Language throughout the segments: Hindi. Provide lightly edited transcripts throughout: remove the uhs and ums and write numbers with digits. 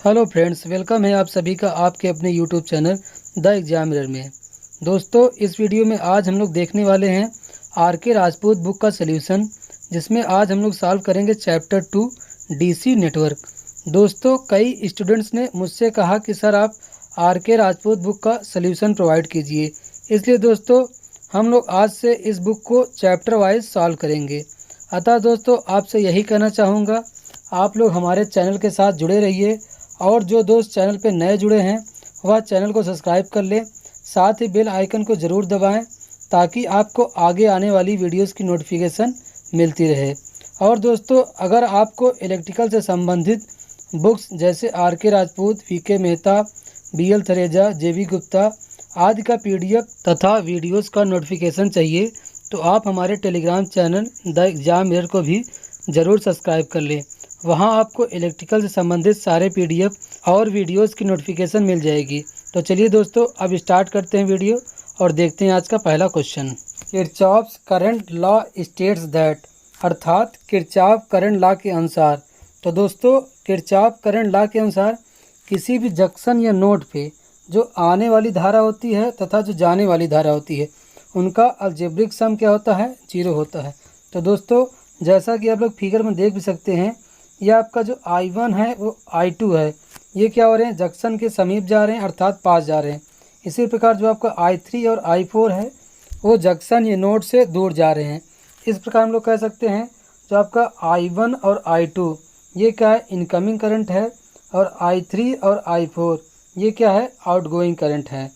हेलो फ्रेंड्स, वेलकम है आप सभी का आपके अपने YouTube channel the exam mirror में। दोस्तों, इस वीडियो में आज हम लोग देखने वाले हैं आर के राजपूत बुक का सलूशन, जिसमें आज हम लोग सॉल्व करेंगे चैप्टर 2 डीसी नेटवर्क। दोस्तों, कई स्टूडेंट्स ने मुझसे कहा कि सर आप आर के राजपूत बुक का सलूशन प्रोवाइड कीजिए, इसलिए दोस्तों हम लोग आज से इस बुक को चैप्टर वाइज सॉल्व करेंगे। अतः दोस्तों, आपसे यही कहना चाहूँगा, आप लोग हमारे चैनल के साथ जुड़े रहिए और जो दोस्त चैनल पे नए जुड़े हैं वह चैनल को सब्सक्राइब कर लें, साथ ही बेल आइकन को ज़रूर दबाएं ताकि आपको आगे आने वाली वीडियोस की नोटिफिकेशन मिलती रहे। और दोस्तों, अगर आपको इलेक्ट्रिकल से संबंधित बुक्स जैसे आर के Rajput, V K Mehta, B L Thareja, J B Gupta आदि का PDF तथा वीडियोस का नोटिफिकेशन चाहिए तो आप हमारे Telegram channel the exam mirror को भी ज़रूर सब्सक्राइब कर लें। वहां आपको इलेक्ट्रिकल से संबंधित सारे PDF और वीडियोस की नोटिफिकेशन मिल जाएगी। तो चलिए दोस्तों, अब स्टार्ट करते हैं वीडियो और देखते हैं आज का पहला question. Kirchhoff's current law states that, अर्थात किरचॉफ करंट लॉ के अनुसार। तो दोस्तों, किरचॉफ करंट लॉ के अनुसार किसी भी जंक्शन या नोड पे जो आने वाली धारा होती है तथा जो जाने वाली धारा होती है उनका अलजेब्रिक सम क्या होता है, 0 होता है। तो दोस्तों, जैसा कि आप लोग फिगर में देख भी सकते हैं, यह आपका जो I1 है वो I2 है, ये क्या हो रहे हैं, जंक्शन के समीप जा रहे हैं अर्थात पास जा रहे हैं। इसी प्रकार जो आपका I3 और I4 है वो जंक्शन या नोड से दूर जा रहे हैं। इस प्रकार हम लोग कह सकते हैं जो आपका I1 और I2 ये क्या है, इनकमिंग करंट है, और I3 और I4 ये क्या है, आउटगोइंग करंट है।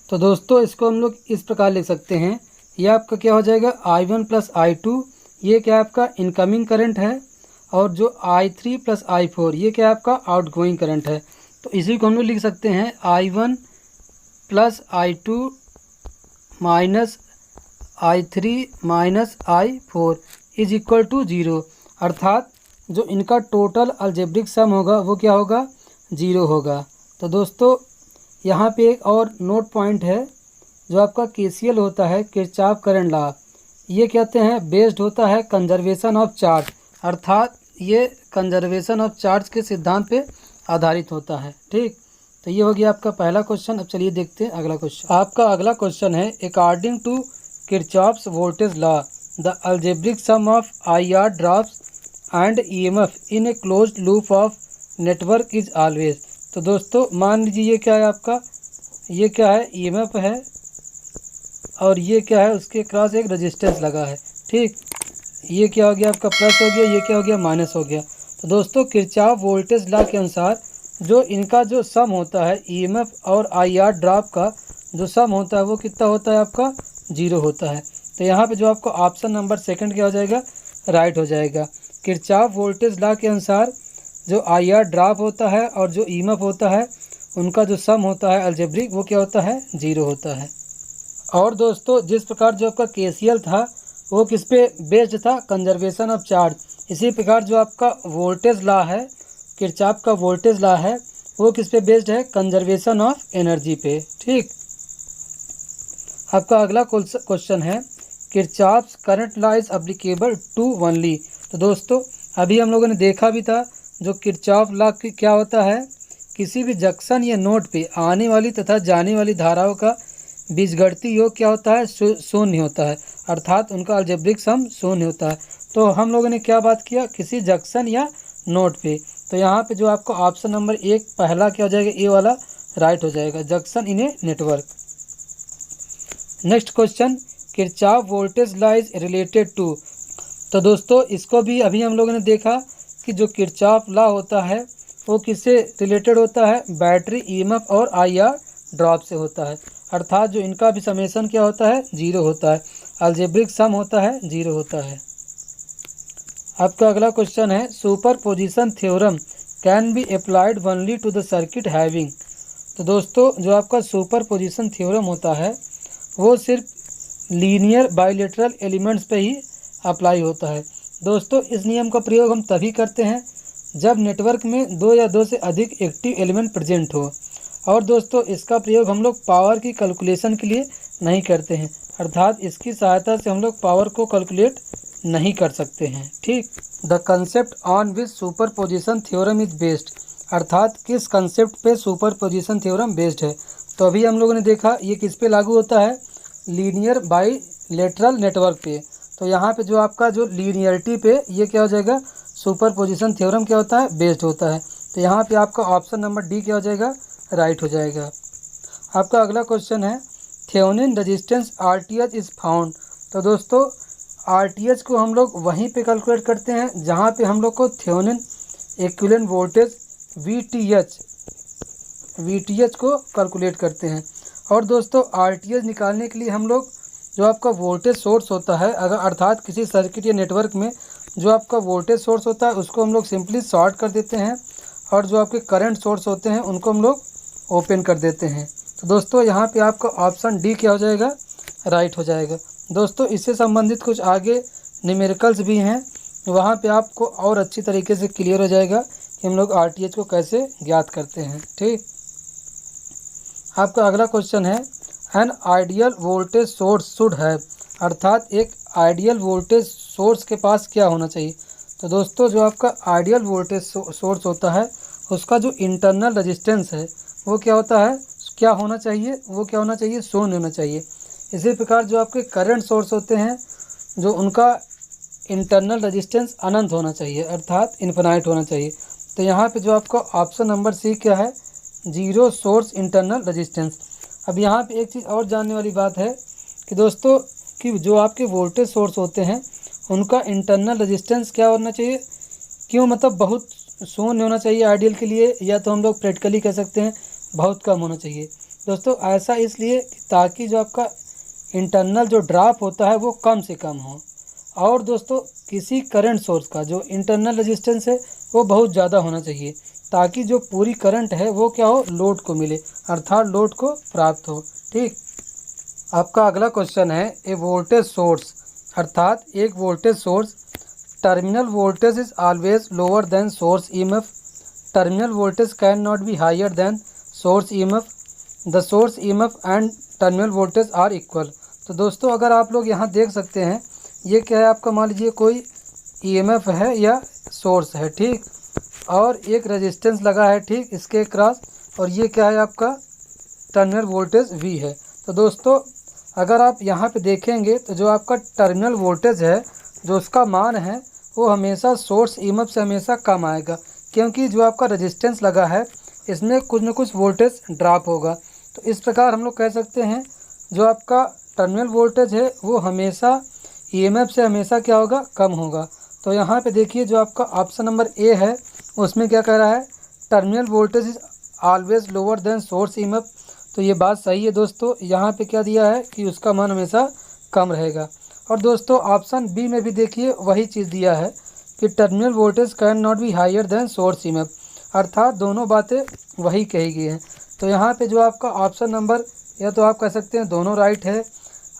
तो दोस्तों, इसको हम लोग इस प्रकार लिख सकते हैं, यह आपका क्या हो जाएगा, I1 प्लस I2 ये क्या आपका इनकमिंग करंट है, और जो I3 प्लस I4 ये क्या आपका आउटगोइंग करंट है। तो इसी को हम लोग लिख सकते हैं I1 plus I2 minus I3 minus I4 is equal to 0, अर्थात जो इनका टोटल अलजेब्रिक सम होगा वो क्या होगा, 0 होगा। तो दोस्तों, यहाँ पे एक और नोट पॉइंट है, जो आपका KCL होता है, किरचॉफ करंट लॉ, ये कहते हैं बेस्ड होता है कंजर्वेशन ऑफ चार्ज, अर्थात ये कंजर्वेशन ऑफ चार्ज के सिद्धांत पे आधारित होता है। ठीक, तो ये हो गया आपका पहला क्वेश्चन। अब चलिए देखते हैं अगला क्वेश्चन। आपका अगला क्वेश्चन है, according to Kirchhoff's voltage law the algebraic sum of IR drops and EMF in a closed loop of network is always. तो दोस्तों, मान लीजिए ये क्या है आपका, ये क्या है, EMF है, और ये क्या है, उसके क्रॉस एक रेजिस्टेंस लगा है। ठीक, ये क्या हो गया आपका, प्लस हो गया, ये क्या हो गया, माइनस हो गया। तो दोस्तों, किरचॉफ वोल्टेज लॉ के अनुसार जो इनका जो सम होता है, EMF और IR ड्रॉप का जो सम होता है वो कितना होता है आपका, 0 होता है। तो यहाँ पे जो आपको ऑप्शन नंबर सेकंड क्या हो जाएगा, राइट हो जाएगा। किरचॉफ वोल्टेज लॉ के अनुसार जो IR ड्रॉप होता है और जो EMF होता है उनका जो सम होता है अलजेब्रिक वो क्या होता है, 0 होता है। और दोस्तों, जिस प्रकार जो आपका KCL था वो किस पे बेस्ड था, कंजर्वेशन ऑफ चार्ज, इसी प्रकार जो आपका वोल्टेज लॉ है, किरचॉफ का वोल्टेज लॉ है, वो किस पे बेस्ड है, कंजर्वेशन ऑफ एनर्जी पे। ठीक, आपका अगला क्वेश्चन है, Kirchhoff's current law is applicable to only. तो दोस्तों, अभी हम लोगों ने देखा भी था जो किरचॉफ लॉ क्या होता है, किसी भी जंक्शन या नोड पे आने वाली तथा जाने वाली धाराओं का बीजगणितीय योग क्या होता है, शून्य होता है, अर्थात उनका अलजेब्रिक सम शून्य होता है। तो हम लोगों ने क्या बात किया, किसी जंक्शन या नोड पे। तो यहाँ पे जो आपको ऑप्शन नंबर 1 पहला क्या हो जाएगा, ए वाला राइट हो जाएगा, junction in a network. Next question, Kirchhoff voltage law is related to. तो दोस्तों, इसको भी अभी हम लोगों ने देखा कि जो किरचॉफ लॉ होता है वो किससे रिलेटेड होता है, बैटरी, EMF और IR ड्रॉप से होता है, अर्थात जो इनका भी समेशन क्या होता है, 0 होता है, अलजेब्रिक सम होता है 0 होता है। आपका अगला क्वेश्चन है, superposition theorem can be applied only to the circuit having. तो दोस्तों, जो आपका सुपरपोजिशन थ्योरम होता है वो सिर्फ लीनियर बाइलेटरल एलिमेंट्स पे ही अप्लाई होता है। दोस्तों, इस नियम का प्रयोग हम तभी करते हैं जब नेटवर्क में 2 या 2 से अधिक एक्टिव एलिमेंट प्रेजेंट हो, और दोस्तों इसका प्रयोग हम लोग पावर की कैलकुलेशन के लिए नहीं करते हैं, अर्थात इसकी सहायता से हम लोग पावर को कैलकुलेट नहीं कर सकते हैं। ठीक, the concept on which superposition theorem is based, अर्थात किस कंसेप्ट पे सुपरपोजिशन थ्योरम बेस्ड है। तो अभी हम लोगों ने देखा ये किस पे लागू होता है, लीनियर बाईलेटरल नेटवर्क पे। तो यहाँ पे जो आपका जो लीनियरिटी पे ये क्या हो जाएगा, सुपरपोजिशन थ्योरम क्या होता है, बेस्ड होता है। तो यहाँ पे आपका ऑप्शन नंबर डी क्या हो जाएगा, राइट हो जाएगा। आपका अगला क्वेश्चन है Thevenin resistance RTH is found. तो दोस्तों आरटीएच को हम लोग वहीं पे कैलकुलेट करते हैं जहाँ पे हम लोग को थेवेनिन इक्विवेलेंट वोल्टेज वीटीएच को कैलकुलेट करते हैं। और दोस्तों आरटीएच निकालने के लिए हम लोग जो आपका वोल्टेज सोर्स होता है, अगर अर्थात किसी सर्किट या नेटवर्क में जो आपका वोल्टेज सोर्स होता है उसको हम लोग सिंपली शॉर्ट कर देते हैं, और जो आपके करंट सोर्स होते हैं उनको हम लोग ओपन कर देते हैं। तो दोस्तों यहाँ पे आपका ऑप्शन डी क्या हो जाएगा, राइट हो जाएगा। दोस्तों इससे संबंधित कुछ आगे न्यूमेरिकल्स भी हैं, वहाँ पे आपको और अच्छी तरीके से क्लियर हो जाएगा कि हम लोग आरटीएच को कैसे ज्ञात करते हैं। ठीक, आपका अगला क्वेश्चन है an ideal voltage source should have, अर्थात एक आइडियल वोल्टेज सोर्स के पास क्या होना चाहिए। तो दोस्तों जो आपका आइडियल वोल्टेज सोर्स होता है उसका जो इंटरनल रेजिस्टेंस है वो क्या होता है, क्या होना चाहिए, वो क्या होना चाहिए, शून्य होना चाहिए। इसी प्रकार जो आपके करंट सोर्स होते हैं जो उनका इंटरनल रेजिस्टेंस अनंत होना चाहिए, अर्थात इन्फिनाइट होना चाहिए। तो यहाँ पे जो आपका ऑप्शन नंबर सी क्या है, जीरो सोर्स इंटरनल रेजिस्टेंस। अब यहाँ पे एक चीज़ और जानने वाली बात है कि दोस्तों कि जो आपके वोल्टेज सोर्स होते हैं उनका इंटरनल रेजिस्टेंस क्या होना चाहिए, क्यों, मतलब बहुत शून्य होना चाहिए आइडियल के लिए, या तो हम लोग प्रैक्टिकली कह सकते हैं बहुत कम होना चाहिए। दोस्तों ऐसा इसलिए ताकि जो आपका इंटरनल जो ड्रॉप होता है वो कम से कम हो, और दोस्तों किसी करंट सोर्स का जो इंटरनल रेजिस्टेंस है वो बहुत ज़्यादा होना चाहिए ताकि जो पूरी करंट है वो क्या हो, लोड को मिले, अर्थात लोड को प्राप्त हो। ठीक, आपका अगला क्वेश्चन है ए वोल्टेज सोर्स, अर्थात एक voltage source terminal voltage is always lower than source EMF, terminal voltage can not be higher than source EMF, the source EMF and terminal voltage are equal. तो दोस्तों अगर आप लोग यहाँ देख सकते हैं ये क्या है, आपका मान लीजिए कोई ईएमएफ है या सोर्स है, ठीक, और एक रेजिस्टेंस लगा है, ठीक, इसके क्रॉस, और ये क्या है आपका टर्मिनल वोल्टेज वी है। तो दोस्तों अगर आप यहाँ पे देखेंगे तो जो आपका टर्मिनल वोल्टेज है जो उसका मान है वो हमेशा सोर्स ईएमएफ से हमेशा कम आएगा, क्योंकि जो आपका रेजिस्टेंस लगा है इसमें कुछ न कुछ वोल्टेज ड्रॉप होगा। तो इस प्रकार हम लोग कह सकते हैं जो आपका टर्मिनल वोल्टेज है वो हमेशा ईएमएफ से हमेशा क्या होगा, कम होगा। तो यहाँ पे देखिए जो आपका ऑप्शन नंबर ए है उसमें क्या कह रहा है, terminal voltage is always lower than source EMF. तो ये बात सही है दोस्तों, यहाँ पे क्या दिया है कि उसका मान हमेशा कम रहेगा। और दोस्तों ऑप्शन बी में भी देखिए वही चीज़ दिया है कि terminal voltage can not be higher than source EMF, अर्थात दोनों बातें वही कही गई हैं। तो यहाँ पे जो आपका ऑप्शन नंबर, या तो आप कह सकते हैं दोनों राइट है,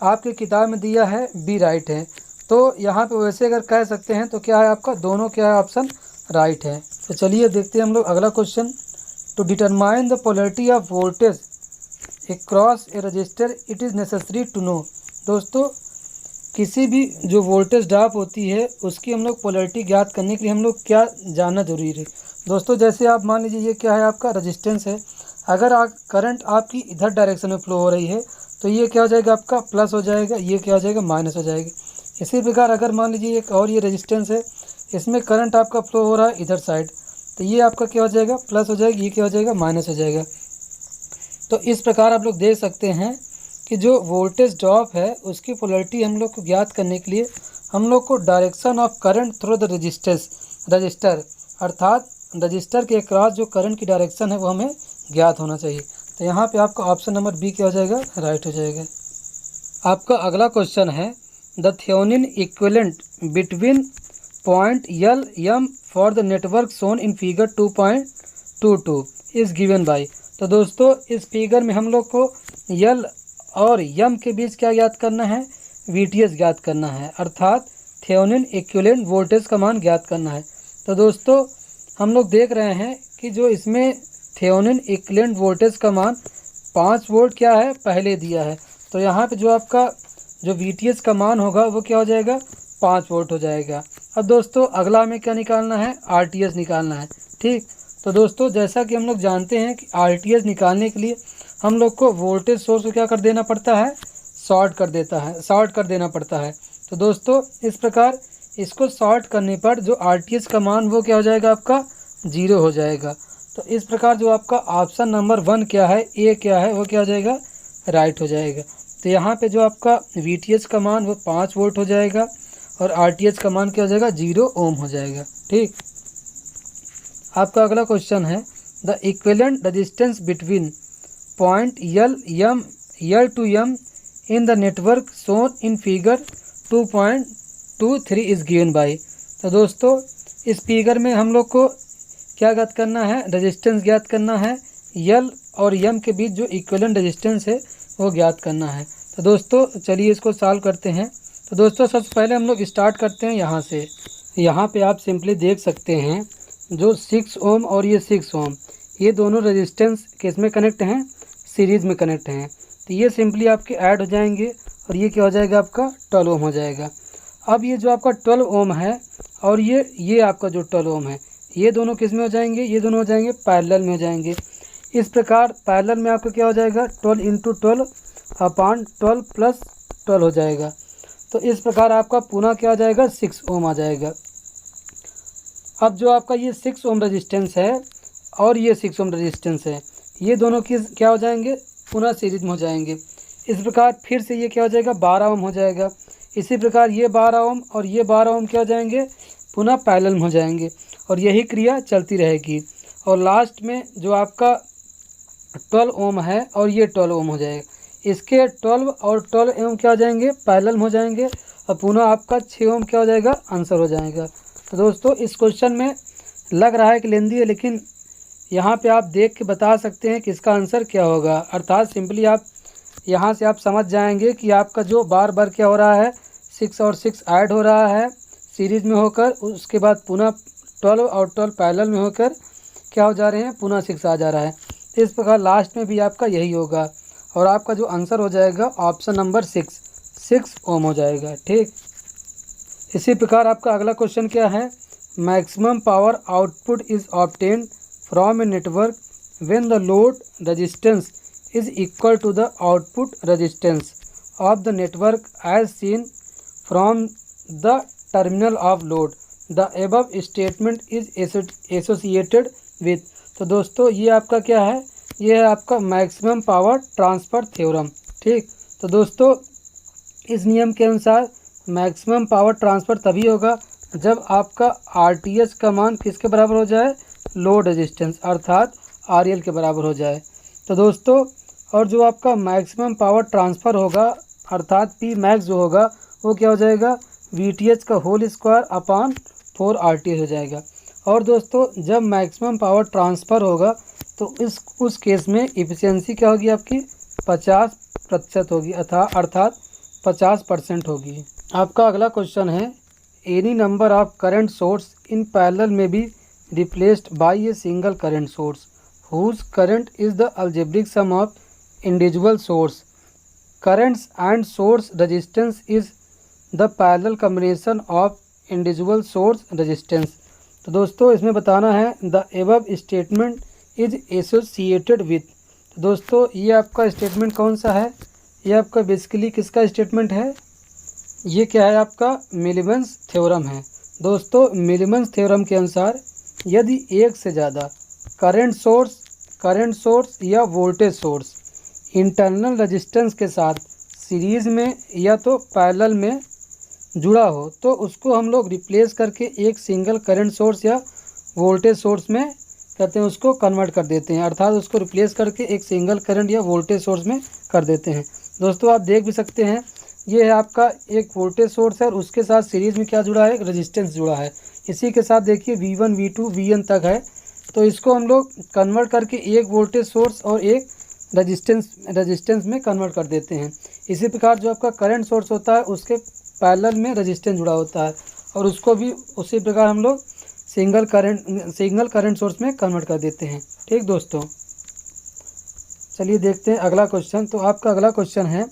आपकी किताब में दिया है बी राइट है, तो यहाँ पे वैसे अगर कह सकते हैं तो क्या है आपका दोनों क्या है, ऑप्शन राइट है। तो चलिए देखते हैं हम लोग अगला question, to determine the polarity of voltage across a resistor it is necessary to know. दोस्तों किसी भी जो वोल्टेज ड्रॉप होती है उसकी हम लोग पोलैरिटी ज्ञात करने के लिए हम लोग क्या जानना जरूरी है। दोस्तों जैसे आप मान लीजिए ये क्या है आपका रेजिस्टेंस है, अगर करंट आपकी इधर डायरेक्शन में फ्लो हो रही है तो ये क्या हो जाएगा आपका प्लस हो जाएगा, ये क्या हो जाएगा माइनस हो जाएगा। इसी प्रकार अगर मान लीजिए एक और ये रेजिस्टेंस है, इसमें करंट आपका फ्लो हो रहा है इधर साइड, तो ये आपका क्या हो जाएगा प्लस हो जाएगा, ये क्या हो जाएगा माइनस हो जाएगा। तो इस प्रकार आप लोग देख सकते हैं कि जो वोल्टेज ड्रॉप है उसकी पोलैरिटी हम लोग को ज्ञात करने के लिए हम लोग को direction of current through the register, अर्थात रजिस्टर के क्रॉस जो करंट की डायरेक्शन है वो हमें ज्ञात होना चाहिए। तो यहाँ पे आपका ऑप्शन नंबर बी क्या हो जाएगा, राइट हो जाएगा। आपका अगला क्वेश्चन है the Thevenin equivalent between point L M for the network shown in figure 2.22 is given by. तो दोस्तों इस फिगर में हम लोग को यल और यम के बीच क्या ज्ञात करना है, वीटीएस ज्ञात करना है, अर्थात थेवेनिन इक्विवेलेंट वोल्टेज का मान ज्ञात करना है। तो दोस्तों हम लोग देख रहे हैं कि जो इसमें थेवेनिन इक्विवेलेंट वोल्टेज का मान 5 वोल्ट क्या है पहले दिया है, तो यहाँ पे जो आपका जो वीटीएस का मान होगा वो क्या हो जाएगा 5 वोल्ट हो जाएगा। अब दोस्तों अगला हमें क्या निकालना है, आरटीएस निकालना है, ठीक। तो दोस्तों जैसा कि हम लोग जानते हैं कि आरटीएस निकालने के लिए हम लोग को वोल्टेज सोर्स को क्या कर देना पड़ता है, शॉर्ट कर देना पड़ता है। तो दोस्तों इस प्रकार इसको शॉर्ट करने पर जो आरटीएस का मान वो क्या हो जाएगा, आपका 0 हो जाएगा। तो इस प्रकार जो आपका ऑप्शन नंबर 1 क्या है, ए क्या है, वो क्या हो जाएगा, राइट हो जाएगा। तो यहाँ पे जो आपका वीटीएस का मान वो 5 वोल्ट हो जाएगा और आरटीएस का मान क्या हो जाएगा, 0 ओम हो जाएगा। ठीक, आपका अगला क्वेश्चन है the equivalent resistance between point L to M in the network shown in figure 2.23 is given by. तो दोस्तों इस फिगर में हम लोग को क्या ज्ञात करना है, रेजिस्टेंस ज्ञात करना है। L और M के बीच जो इक्विवेलेंट रेजिस्टेंस है वो ज्ञात करना है। तो दोस्तों चलिए इसको सॉल्व करते हैं। तो दोस्तों सबसे पहले हम लोग स्टार्ट करते हैं यहाँ से। यहाँ पे आप सिंपली देख सकते हैं जो 6 ओम और ये 6 ओम ये दोनों रेजिस्टेंस किस में कनेक्ट हैं, सीरीज़ में कनेक्ट हैं। तो ये सिंपली आपके ऐड हो जाएंगे और ये क्या हो जाएगा, आपका 12 ओम हो जाएगा। अब ये जो आपका 12 ओम है और ये आपका जो 12 ओम है, ये दोनों किस में हो जाएंगे, ये दोनों हो जाएंगे पैरेलल में हो जाएंगे। इस प्रकार पैरेलल में आपका क्या हो जाएगा, 12 × 12 अपॉन 12 + 12 हो जाएगा। तो इस प्रकार आपका पुनः क्या हो जाएगा, 6 ओम आ जाएगा। अब जो आपका ये 6 ओम रेजिस्टेंस है और ये 6 ओम रेजिस्टेंस है, ये दोनों की क्या हो जाएंगे, पुनः सीरीज में हो जाएंगे। इस प्रकार फिर से ये क्या हो जाएगा, 12 ओम हो जाएगा। इसी प्रकार ये 12 ओम और ये 12 ओम क्या हो जाएंगे, पुनः पैरेलल में हो जाएंगे और यही क्रिया चलती रहेगी। और लास्ट में जो आपका 12 ओम है और ये 12 ओम हो जाएगा। इसके 12 और 12 ओम क्या हो जाएंगे, पैरेलल में हो जाएंगे और पुनः आपका 6 ओम क्या हो जाएगा, आंसर हो जाएगा। तो दोस्तों इस क्वेश्चन में लग रहा है कि लेंदी है, लेकिन यहाँ पे आप देख के बता सकते हैं कि इसका आंसर क्या होगा। अर्थात सिंपली आप यहाँ से आप समझ जाएंगे कि आपका जो बार बार क्या हो रहा है, 6 और 6 ऐड हो रहा है सीरीज में होकर, उसके बाद पुनः 12 और 12 पैरेलल में होकर क्या हो जा रहे हैं, पुनः 6 आ जा रहा है। इस प्रकार लास्ट में भी आपका यही होगा और आपका जो आंसर हो जाएगा ऑप्शन नंबर 6 ओम हो जाएगा। ठीक, इसी प्रकार आपका अगला क्वेश्चन क्या है, maximum power output is obtained from a network when the load resistance is equal to the output resistance of the network as seen from the terminal of load, the above statement is associated with. तो दोस्तों ये आपका क्या है, ये है आपका मैक्सिमम पावर ट्रांसफ़र थ्योरम। ठीक, तो दोस्तों इस नियम के अनुसार मैक्सिमम पावर ट्रांसफ़र तभी होगा जब आपका आरटीएस का मान किसके बराबर हो जाए, लोड रेजिस्टेंस अर्थात आरएल के बराबर हो जाए। तो दोस्तों और जो आपका मैक्सिमम पावर ट्रांसफ़र होगा अर्थात पी मैक्स जो होगा वो क्या हो जाएगा, वीटीएच का होल स्क्वायर अपॉन 4 आरटीएस हो जाएगा। और दोस्तों जब मैक्सिमम पावर ट्रांसफ़र होगा तो उस केस में इफिशियंसी क्या होगी, आपकी 50% होगी अर्थात 50% होगी। आपका अगला क्वेश्चन है, any number of current source in parallel में be replaced by a single current source whose current is the algebraic sum of individual source currents and source resistance is the parallel combination of individual source resistance। तो दोस्तों इसमें बताना है the above statement is associated with। तो दोस्तों ये आपका स्टेटमेंट कौन सा है, ये आपका बेसिकली किसका स्टेटमेंट है, ये क्या है, आपका मिलीमन्स थ्योरम है। दोस्तों मिलीमन्स थ्योरम के अनुसार यदि एक से ज़्यादा करंट सोर्स या वोल्टेज सोर्स इंटरनल रेजिस्टेंस के साथ सीरीज़ में या तो पैरेलल में जुड़ा हो तो उसको हम लोग रिप्लेस करके एक सिंगल करंट सोर्स या वोल्टेज सोर्स में कहते हैं, उसको कन्वर्ट कर देते हैं। अर्थात उसको रिप्लेस करके एक सिंगल करंट या वोल्टेज सोर्स में कर देते हैं। दोस्तों आप देख भी सकते हैं, ये है आपका एक वोल्टेज सोर्स है और उसके साथ सीरीज़ में क्या जुड़ा है, रेजिस्टेंस जुड़ा है। इसी के साथ देखिए V1 V2 Vn तक है, तो इसको हम लोग कन्वर्ट करके एक वोल्टेज सोर्स और एक रेजिस्टेंस में कन्वर्ट कर देते हैं। इसी प्रकार जो आपका करंट सोर्स होता है उसके पैरेलल में रेजिस्टेंस जुड़ा होता है और उसको भी उसी प्रकार हम लोग सिंगल करंट सोर्स में कन्वर्ट कर देते हैं। ठीक दोस्तों, चलिए देखते हैं अगला क्वेश्चन। तो आपका अगला क्वेश्चन है,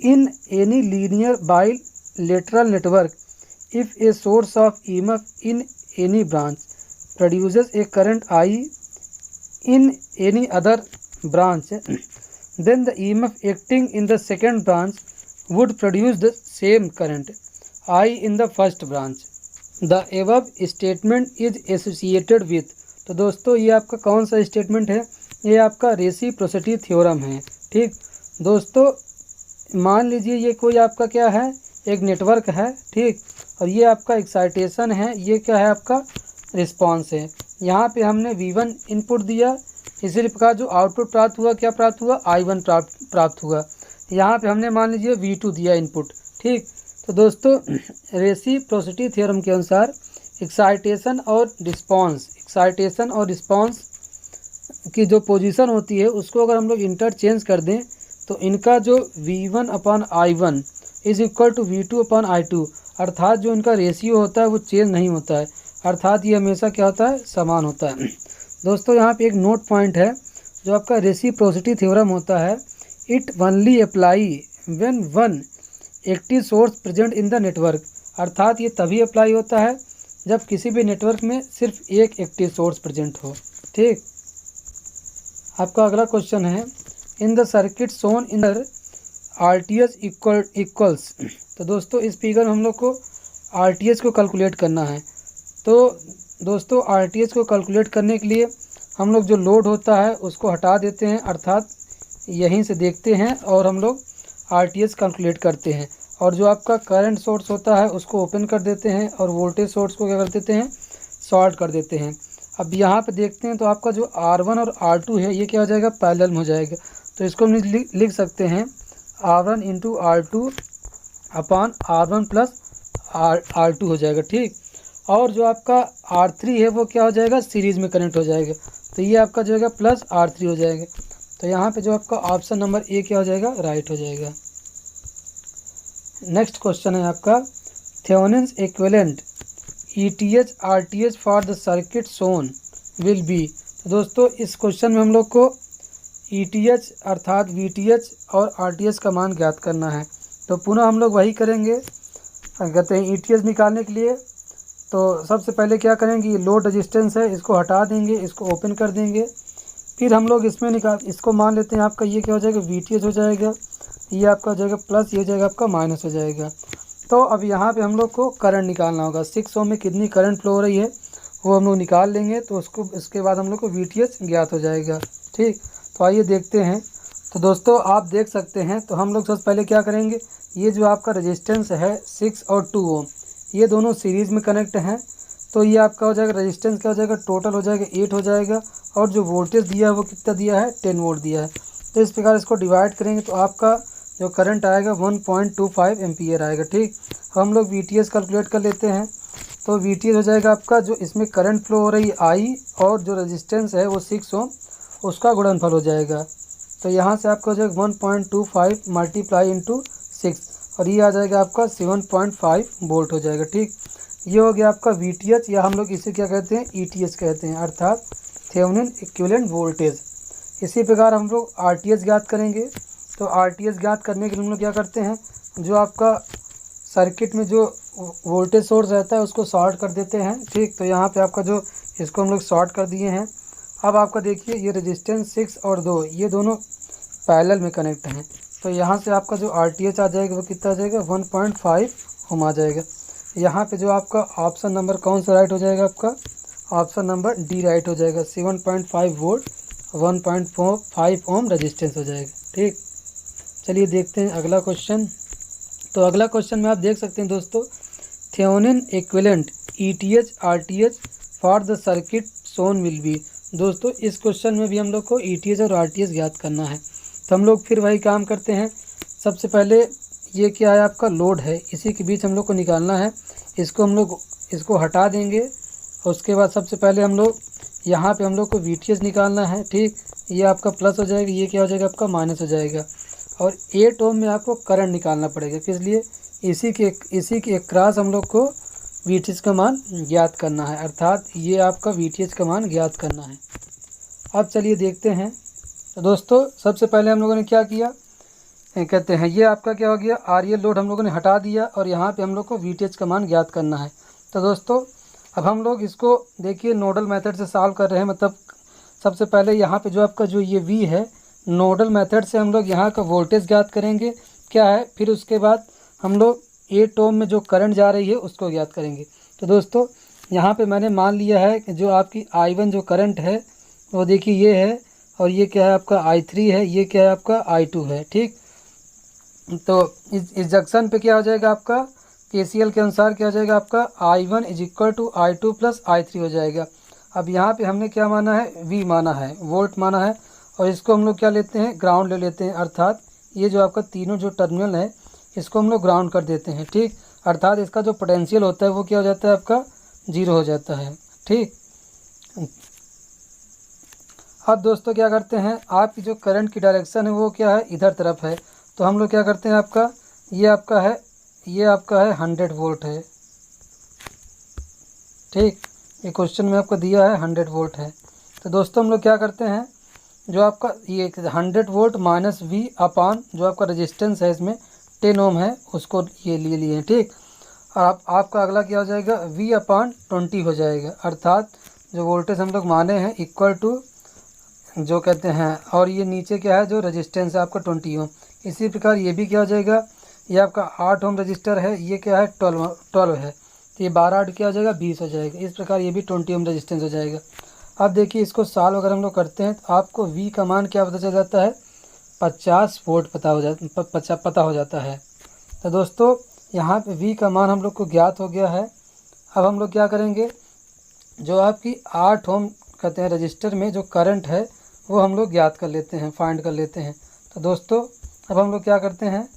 in any linear bilateral network if a source of EMF in any branch produces a current I in any other branch, then the EMF acting in the second branch would produce the same current I in the first branch. The above statement is associated with, तो दोस्तों ये आपका कौन सा स्टेटमेंट है, ये आपका रेसिप्रोसिटी थ्योरम है। ठीक दोस्तों, मान लीजिए ये कोई आपका क्या है, एक नेटवर्क है। ठीक, और ये आपका एक्साइटेशन है, ये क्या है आपका रिस्पांस है। यहाँ पे हमने V1 इनपुट दिया, इसी प्रकार जो आउटपुट प्राप्त हुआ क्या प्राप्त हुआ, I1 प्राप्त हुआ। यहाँ पे हमने मान लीजिए V2 दिया इनपुट। ठीक, तो दोस्तों रेसिप्रोसिटी थ्योरम के अनुसार एक्साइटेशन और रिस्पांस की जो पोजीशन होती है उसको अगर हम लोग इंटरचेंज कर दें तो इनका जो V1 upon I1 is equal to V2 upon I2, अर्थात जो इनका रेशियो होता है वो चेंज नहीं होता है, अर्थात ये हमेशा क्या होता है, समान होता है। दोस्तों यहाँ पे एक नोट पॉइंट है, जो आपका रेसिप्रोसिटी थ्योरम होता है, it only apply when one active source present in the network, अर्थात ये तभी अप्लाई होता है जब किसी भी नेटवर्क में सिर्फ एक एक्टिव सोर्स प्रेजेंट हो। ठीक, आपका अगला क्वेश्चन है, in the circuit Son in RTH equals, तो दोस्तों इस फिगर में हम लोग को RTH को कैलकुलेट करना है। तो दोस्तों RTH को कैलकुलेट करने के लिए हम लोग जो लोड होता है उसको हटा देते हैं, अर्थात यहीं से देखते हैं और हम लोग RTH कैलकुलेट करते हैं, और जो आपका करंट सोर्स होता है उसको ओपन कर देते हैं और वोल्टेज सोर्स को क्या कर देते हैं, शॉर्ट कर देते हैं। अब यहाँ पे देखते हैं तो आपका जो R1 और R2 है ये क्या हो जाएगा, पैरेलल में हो जाएगा। तो इसको हम लिख सकते हैं R1 into R2 upon R1 plus R2 हो जाएगा। ठीक, और जो आपका R3 है वो क्या हो जाएगा, सीरीज़ में कनेक्ट हो जाएगा, तो ये आपका जो है प्लस R3 हो जाएगा। तो यहाँ पे जो आपका ऑप्शन नंबर ए क्या हो जाएगा, राइट हो जाएगा। नेक्स्ट क्वेश्चन है आपका, Thevenin's equivalent ETH RTH for the circuit Son will be. तो दोस्तों इस क्वेश्चन में हम लोग को ETH अर्थात VTH और RTH का मान ज्ञात करना है। तो पुनः हम लोग वही करेंगे, कहते हैं ETH निकालने के लिए तो सबसे पहले क्या करेंगे, ये लोड रेजिस्टेंस है इसको हटा देंगे, इसको ओपन कर देंगे, फिर हम लोग इसमें इसको मान लेते हैं आपका ये क्या हो जाएगा, VTH हो जाएगा, ये आपका हो जाएगा प्लस, ये हो जाएगा आपका माइनस हो जाएगा। तो अब यहाँ पे हम लोग को करंट निकालना होगा, 6 ओम में कितनी करंट फ्लो हो रही है वो हम लोग निकाल लेंगे, तो इसके बाद हम लोग को VTH ज्ञात हो जाएगा। ठीक, तो आइए देखते हैं। तो दोस्तों आप देख सकते हैं, तो हम लोग सबसे पहले क्या करेंगे, ये जो आपका रेजिस्टेंस है 6 और 2 ओम ये दोनों सीरीज़ में कनेक्ट हैं, तो ये आपका हो जाएगा रेजिस्टेंस क्या हो जाएगा, टोटल हो जाएगा 8 हो जाएगा, और जो वोल्टेज दिया है वो कितना दिया है, 10 वोल्ट दिया है। तो इस प्रकार इसको डिवाइड करेंगे तो आपका जो करंट आएगा 1.25 एम्पियर आएगा। ठीक, हम लोग VTH कैलकुलेट कर लेते हैं, तो VTH हो जाएगा आपका जो इसमें करंट फ्लो हो रही है I और जो रेजिस्टेंस है वो 6 ओम उसका गुणनफल हो जाएगा। तो यहाँ से आपका हो जाएगा 1.25 मल्टीप्लाई इंटू 6 और ये आ जाएगा आपका 7.5 वोल्ट हो जाएगा। ठीक, ये हो गया आपका VTH, या हम लोग इसे क्या कहते हैं, ETH कहते हैं, अर्थात थेवेनिन इक्विवेलेंट वोल्टेज। इसी प्रकार हम लोग RTH ज्ञात करेंगे। तो RTH ज्ञात करने के लिए हम लोग क्या करते हैं, जो आपका सर्किट में जो वोल्टेज सोर्स रहता है उसको शॉर्ट कर देते हैं। ठीक, तो यहाँ पे आपका जो इसको हम लोग शॉर्ट कर दिए हैं। अब आपका देखिए ये रेजिस्टेंस 6 और 2 ये दोनों पैरेलल में कनेक्ट हैं, तो यहाँ से आपका जो RTH आ जाएगा वो कितना आ जाएगा, 1.5 ओम आ जाएगा। यहाँ पे जो आपका ऑप्शन नंबर कौन सा राइट हो जाएगा, आपका ऑप्शन नंबर डी राइट हो जाएगा, 7.5 वोल्ट 1.5 ओम रेजिस्टेंस हो जाएगा। ठीक, चलिए देखते हैं अगला क्वेश्चन। तो अगला क्वेश्चन में आप देख सकते हैं दोस्तों, Thevenin equivalent ETH RTH for the circuit Son will be. दोस्तों इस क्वेश्चन में भी हम लोग को ETH और RTH ज्ञात करना है, तो हम लोग फिर वही काम करते हैं। सबसे पहले ये क्या है, आपका लोड है, इसी के बीच हम लोग को निकालना है, इसको हटा देंगे। और उसके बाद सबसे पहले हम लोग यहाँ पे हम लोग को VTH निकालना है। ठीक, ये आपका प्लस हो जाएगा, ये क्या हो जाएगा आपका माइनस हो जाएगा, और 8 ओम में आपको करंट निकालना पड़ेगा, किस लिए, इसी के अक्रॉस हम लोग को VTH का मान ज्ञात करना है, अर्थात ये आपका VTH का मान ज्ञात करना है। अब चलिए देखते हैं। तो दोस्तों सबसे पहले हम लोगों ने क्या किया, कहते हैं ये आपका क्या हो गया, RL लोड हम लोगों ने हटा दिया और यहाँ पे हम लोग को VTH का मान ज्ञात करना है। तो दोस्तों अब हम लोग इसको देखिए नोडल मेथड से सॉल्व कर रहे हैं। मतलब सबसे पहले यहाँ पे जो आपका जो ये V है, नोडल मेथड से हम लोग यहाँ का वोल्टेज ज्ञात करेंगे क्या है, फिर उसके बाद हम लोग 8 ओम में जो करंट जा रही है उसको ज्ञात करेंगे। तो दोस्तों यहाँ पे मैंने मान लिया है कि जो आपकी I1 जो करंट है वो देखिए ये है, और ये क्या है आपका I3 है, ये क्या है आपका I2 है। ठीक, तो इस जंक्शन पे क्या हो जाएगा आपका KCL के अनुसार क्या हो जाएगा आपका I1 is equal to I2 plus I3 हो जाएगा। अब यहाँ पे हमने क्या माना है, V माना है, वोल्ट माना है, और इसको हम लोग क्या लेते हैं, ग्राउंड ले लेते हैं। अर्थात ये जो आपका तीनों जो टर्मिनल है इसको हम लोग ग्राउंड कर देते हैं। ठीक, अर्थात इसका जो पोटेंशियल होता है वो क्या हो जाता है आपका 0 हो जाता है। ठीक, अब दोस्तों क्या करते हैं, आपकी जो करंट की डायरेक्शन है वो क्या है, इधर तरफ है। तो हम लोग क्या करते हैं, आपका ये आपका है 100 वोल्ट है। ठीक, ये क्वेश्चन में आपको दिया है 100 वोल्ट है। तो दोस्तों हम लोग क्या करते हैं, जो आपका ये 100 वोल्ट माइनस V अपान जो आपका रेजिस्टेंस है इसमें 10 ओम है उसको ये ले लिए। ठीक, और आपका अगला क्या हो जाएगा, V अपान 20 हो जाएगा। अर्थात जो वोल्टेज हम लोग माने हैं इक्वल टू जो कहते हैं, और ये नीचे क्या है जो रेजिस्टेंस है आपका 20 ओम। इसी प्रकार ये भी क्या हो जाएगा, ये आपका 8 ओम रजिस्टर है, ये क्या है 12 है, तो ये 12 8 क्या हो जाएगा 20 हो जाएगा। इस प्रकार ये भी 20 ओम रजिस्टेंस हो जाएगा। अब देखिए इसको सॉल्व अगर हम लोग करते हैं तो आपको V का मान क्या पता चल जाता है, 50 वोल्ट पता हो जाता है। तो दोस्तों यहाँ पे V का मान हम लोग को ज्ञात हो गया है। अब हम लोग क्या करेंगे, जो आपकी 8 ओम कहते हैं रजिस्टर में जो करंट है वो हम लोग ज्ञात कर लेते हैं, फाइंड कर लेते हैं। तो दोस्तों अब हम लोग क्या करते हैं,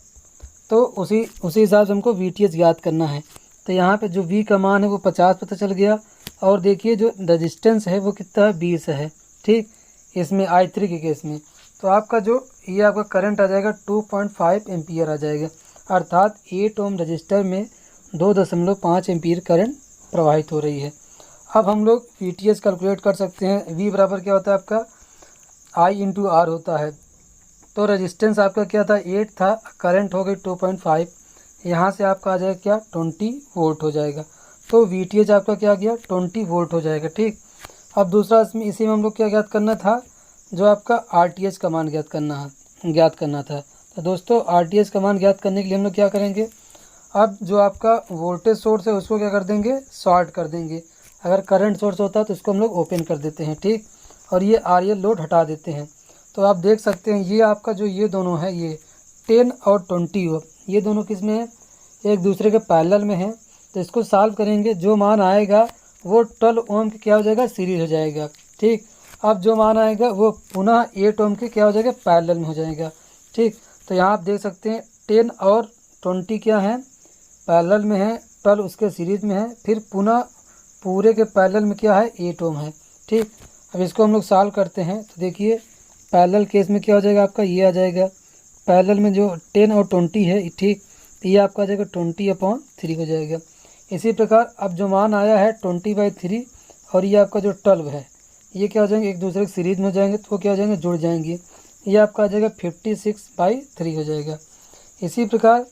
तो उसी हिसाब से हमको VTH ज्ञात करना है। तो यहाँ पे जो V का मान है वो 50 पता चल गया, और देखिए जो रेजिस्टेंस है वो कितना है 20 है। ठीक, इसमें I3 के केस में तो आपका जो ये आपका करंट आ जाएगा 2.5 एम्पियर आ जाएगा। अर्थात 8 ओम रजिस्टर में 2.5 एम्पियर करंट प्रवाहित हो रही है। अब हम लोग VTH कैलकुलेट कर सकते हैं। V बराबर क्या होता है आपका I इंटू R होता है। तो रेजिस्टेंस आपका क्या था 8 था, करंट हो गई 2.5, यहाँ से आपका आ जाएगा क्या 20 वोल्ट हो जाएगा। तो VTH आपका क्या गया 20 वोल्ट हो जाएगा। ठीक, अब दूसरा इसमें इसी में हम लोग क्या ज्ञात करना था, जो आपका RTH का मान ज्ञात करना था। तो दोस्तों RTH का मान ज्ञात करने के लिए हम लोग क्या करेंगे, अब जो आपका वोल्टेज सोर्स है उसको क्या कर देंगे, शॉर्ट कर देंगे। अगर करंट सोर्स होता है तो इसको हम लोग ओपन कर देते हैं। ठीक, और ये RL लोड हटा देते हैं। तो आप देख सकते हैं ये आपका जो ये दोनों है, ये 10 और 20 ओम, ये दोनों किस में है, एक दूसरे के पैरेलल में है। तो इसको सॉल्व करेंगे, जो मान आएगा वो 12 ओम के क्या हो जाएगा सीरीज हो जाएगा। ठीक, अब जो मान आएगा वो पुनः 8 ओम के क्या हो जाएगा पैरेलल में हो जाएगा। ठीक, तो यहाँ आप देख सकते हैं 10 और 20 क्या है पैरेलल में है, 12 उसके सीरीज में है, फिर पुनः पूरे के पैरेलल में क्या है 8 ओम है। ठीक, अब इसको हम लोग सॉल्व करते हैं तो देखिए पैरेलल केस में क्या हो जाएगा आपका ये आ जाएगा, पैरेलल में जो 10 और 20 है। ठीक, ये आपका आ जाएगा 20/3 हो जाएगा। इसी प्रकार अब जो मान आया है 20/3 और ये आपका जो 12 है ये क्या हो जाएंगे एक दूसरे के सीरीज में हो जाएंगे, तो वो क्या हो जाएंगे जुड़ जाएंगे। ये आपका आ जाएगा 56/3 हो जाएगा। इसी प्रकार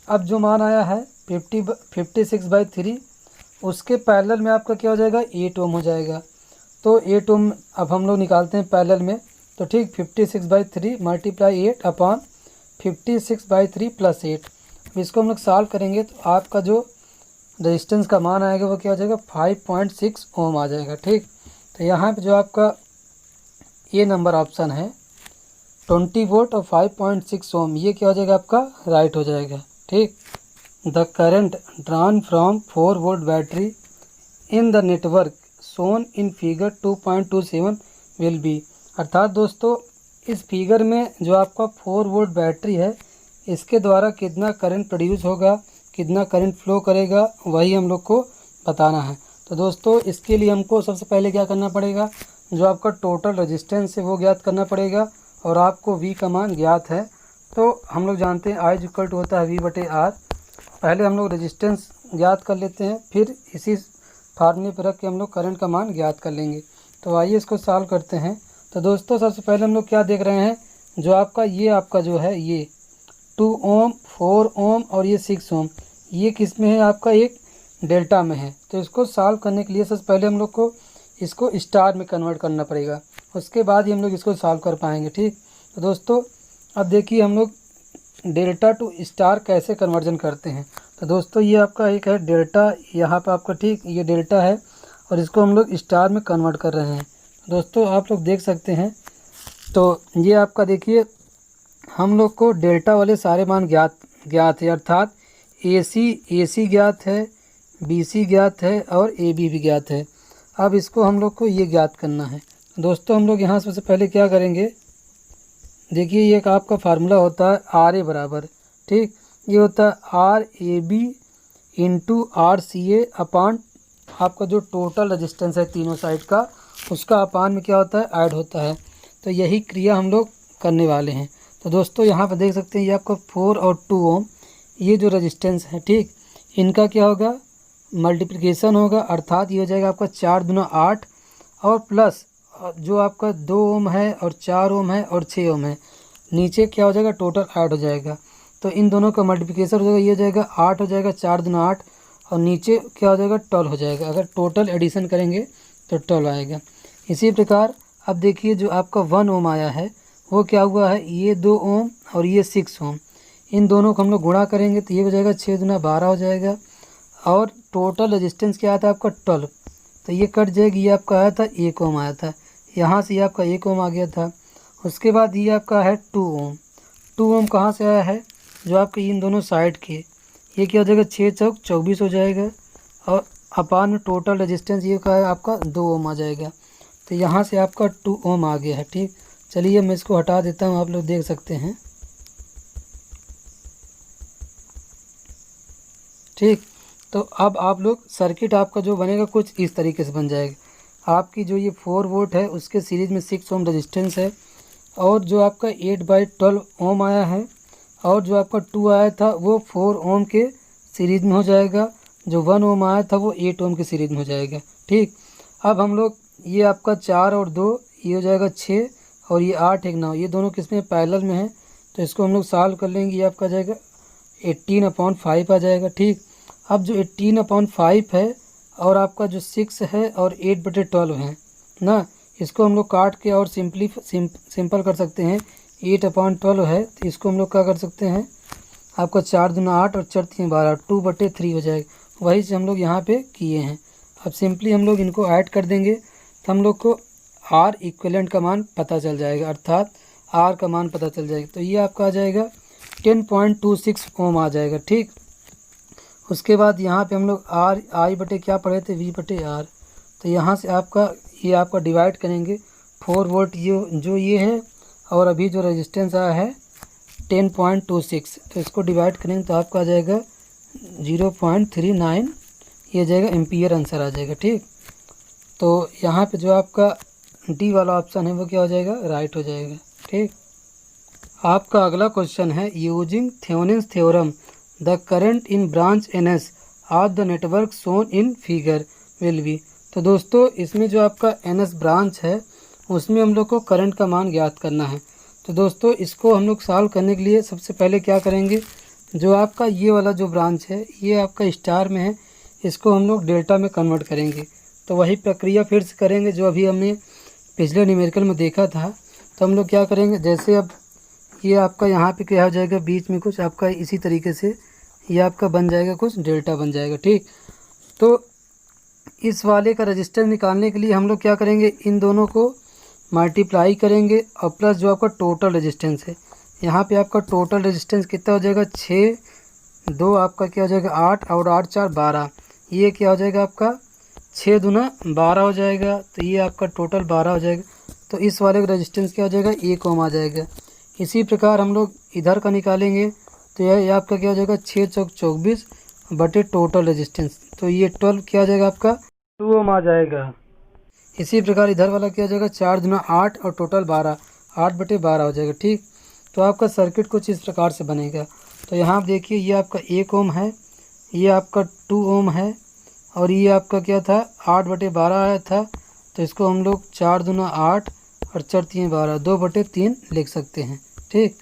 अब जो मान आया है 56/3 उसके पैरेलल में आपका क्या हो जाएगा 8 ओम हो जाएगा। तो 8 ओम अब हम लोग निकालते हैं पैरेलल में। तो ठीक 56/3 मल्टीप्लाई 8 अपान 56/3 प्लस 8। इसको हम लोग सॉल्व करेंगे तो आपका जो रेजिस्टेंस का मान आएगा वो क्या हो जाएगा 5.6 ओम आ जाएगा। ठीक, तो यहाँ पे जो आपका ये नंबर ऑप्शन है 20 वोल्ट और 5.6 ओम, ये क्या हो जाएगा आपका राइट हो जाएगा। ठीक, the current drawn from 4 volt battery in the network shown in figure 2.27 will be. अर्थात दोस्तों इस फिगर में जो आपका 4 वोल्ट बैटरी है इसके द्वारा कितना करंट प्रोड्यूस होगा, कितना करंट फ्लो करेगा, वही हम लोग को बताना है। तो दोस्तों इसके लिए हमको सबसे पहले क्या करना पड़ेगा, जो आपका टोटल रेजिस्टेंस है वो ज्ञात करना पड़ेगा, और आपको V का मान ज्ञात है। तो हम लोग जानते हैं I इक्वल टू होता है V/R। पहले हम लोग रेजिस्टेंस ज्ञात कर लेते हैं, फिर इसी फार्मूले पर रख के हम लोग करंट का मान ज्ञात कर लेंगे। तो आइए इसको सॉल्व करते हैं। तो दोस्तों सबसे पहले हम लोग क्या देख रहे हैं, जो आपका जो है ये 2 ओम 4 ओम और ये 6 ओम, ये किस में है आपका एक डेल्टा में है। तो इसको सॉल्व करने के लिए सबसे पहले हम लोग को इसको स्टार में कन्वर्ट करना पड़ेगा, उसके बाद ही हम लोग इसको सॉल्व कर पाएंगे। ठीक, तो दोस्तों अब देखिए हम लोग डेल्टा टू स्टार कैसे कन्वर्जन करते हैं। तो दोस्तों ये आपका एक है डेल्टा, यहाँ पर आपका ठीक ये डेल्टा है और इसको हम लोग स्टार में कन्वर्ट कर रहे हैं। दोस्तों आप लोग देख सकते हैं, तो ये आपका देखिए हम लोग को डेल्टा वाले सारे मान ज्ञात है, अर्थात AC ज्ञात है, BC ज्ञात है और AB भी ज्ञात है। अब इसको हम लोग को ये ज्ञात करना है। दोस्तों हम लोग यहाँ सबसे पहले क्या करेंगे, देखिए ये एक आपका फार्मूला होता है RA बराबर, ठीक, ये होता है RAB इंटू RCA अपान आपका जो टोटल रजिस्टेंस है तीनों साइड का, उसका अपान में क्या होता है, ऐड होता है। तो यही क्रिया हम लोग करने वाले हैं। तो दोस्तों यहाँ पर देख सकते हैं ये आपका 4 और 2 ओम ये जो रजिस्टेंस है, ठीक, इनका क्या होगा, मल्टीप्लिकेशन होगा, अर्थात ये हो जाएगा आपका 4 दूना 8 और प्लस जो आपका 2 ओम है और 4 ओम है और 6 ओम है, नीचे क्या हो जाएगा, टोटल ऐड हो जाएगा। तो इन दोनों का मल्टीप्लिकेशन हो जाएगा, ये हो जाएगा 8 हो जाएगा, 4 दूना 8 और नीचे क्या हो जाएगा, 12 हो जाएगा। अगर टोटल एडिशन करेंगे तो 12 आएगा। इसी प्रकार अब देखिए जो आपका 1 ओम आया है वो क्या हुआ है, ये 2 ओम और ये 6 ओम, इन दोनों को हम लोग गुणा करेंगे तो ये हो जाएगा 6 दूना 12 हो जाएगा और टोटल रेजिस्टेंस क्या आता है आपका 12। तो ये कट जाएगी, ये आपका आया था 1 ओम आया था, यहाँ से ये आपका 1 ओम आ गया था। उसके बाद ये आपका है 2 ओम। 2 ओम कहाँ से आया है, जो आपके इन दोनों साइड के, ये क्या हो जाएगा 6 चौक 24 हो जाएगा और अपान में टोटल रेजिस्टेंस ये का है आपका 2 ओम आ जाएगा। तो यहाँ से आपका 2 ओम आ गया है। ठीक, चलिए मैं इसको हटा देता हूँ, आप लोग देख सकते हैं। ठीक, तो अब आप लोग सर्किट आपका जो बनेगा कुछ इस तरीके से बन जाएगा। आपकी जो ये 4 वोल्ट है उसके सीरीज़ में 6 ओम रेजिस्टेंस है और जो आपका 8/12 ओम आया है और जो आपका 2 आया था वो 4 ओम के सीरीज़ में हो जाएगा, जो 1 ओम आया था वो 8 ओम के सीरीज़ में हो जाएगा। ठीक, अब हम लोग ये आपका 4 और 2 ये हो जाएगा 6 और ये 8 1 9, ये दोनों किसमें पैरेलल में है, तो इसको हम लोग सॉल्व कर लेंगे। ये आपका जाएगा 18/5 आ जाएगा। ठीक, अब जो 18/5 है और आपका जो 6 है और 8/12 है ना, इसको हम लोग काट के और सिंपल कर सकते हैं। 8/12 है तो इसको हम लोग क्या कर सकते हैं, आपका 4 दूना 8 और 4 3 12, 2/3 हो जाएगा। वही से हम लोग यहाँ पे किए हैं। अब सिंपली हम लोग इनको ऐड कर देंगे तो हम लोग को R इक्विवेलेंट का मान पता चल जाएगा, अर्थात R का मान पता चल जाएगा। तो ये आपका आ जाएगा 10.26 ओम आ जाएगा। ठीक, उसके बाद यहाँ पे हम लोग I बटे क्या पढ़े थे, V बटे R, तो यहाँ से आपका डिवाइड करेंगे 4 वोल्ट जो ये है और अभी जो रेजिस्टेंस आया है 10.26, तो इसको डिवाइड करेंगे तो आपका आ जाएगा 0.39, ये जाएगा एम्पियर आंसर आ जाएगा। ठीक, तो यहाँ पे जो आपका डी वाला ऑप्शन है वो क्या हो जाएगा, राइट हो जाएगा। ठीक, आपका अगला क्वेश्चन है, using Thevenin's theorem the current in branch NS of the network shown in figure will be. तो दोस्तों इसमें जो आपका NS ब्रांच है उसमें हम लोग को करंट का मान ज्ञात करना है। तो दोस्तों इसको हम लोग सॉल्व करने के लिए सबसे पहले क्या करेंगे, जो आपका ये वाला जो ब्रांच है ये आपका स्टार में है, इसको हम लोग डेल्टा में कन्वर्ट करेंगे। तो वही प्रक्रिया फिर से करेंगे जो अभी हमने पिछले न्यूमेरिकल में देखा था। तो हम लोग क्या करेंगे, जैसे अब ये आपका यहाँ पे क्या हो जाएगा, बीच में कुछ आपका इसी तरीके से ये आपका बन जाएगा, कुछ डेल्टा बन जाएगा। ठीक, तो इस वाले का रजिस्टर निकालने के लिए हम लोग क्या करेंगे, इन दोनों को मल्टीप्लाई करेंगे और प्लस जो आपका टोटल रेजिस्टेंस है, यहाँ पे आपका टोटल रेजिस्टेंस कितना हो जाएगा, 6 2 आपका क्या हो जाएगा 8 और 8 4 12, ये क्या हो जाएगा आपका 6 दूना 12 हो जाएगा। तो ये आपका टोटल 12 हो जाएगा। तो इस वाले का रेजिस्टेंस क्या हो जाएगा, 1 ओम आ जाएगा। इसी प्रकार हम लोग इधर का निकालेंगे तो यह आपका क्या हो जाएगा 6 चौक 24 बटे टोटल रेजिस्टेंस, तो ये 12 क्या हो जाएगा आपका 2 ओम आ जाएगा। इसी प्रकार इधर वाला क्या हो जाएगा 4 दूना 8 और टोटल 12, 8/12 हो जाएगा। ठीक, तो आपका सर्किट कुछ इस प्रकार से बनेगा। तो यहाँ आप देखिए ये आपका 1 ओम है, ये आपका 2 ओम है और ये आपका क्या था 8/12 आया था, तो इसको हम लोग 4 दूना 8 और 4 3 12, 2/3 लिख सकते हैं। ठीक,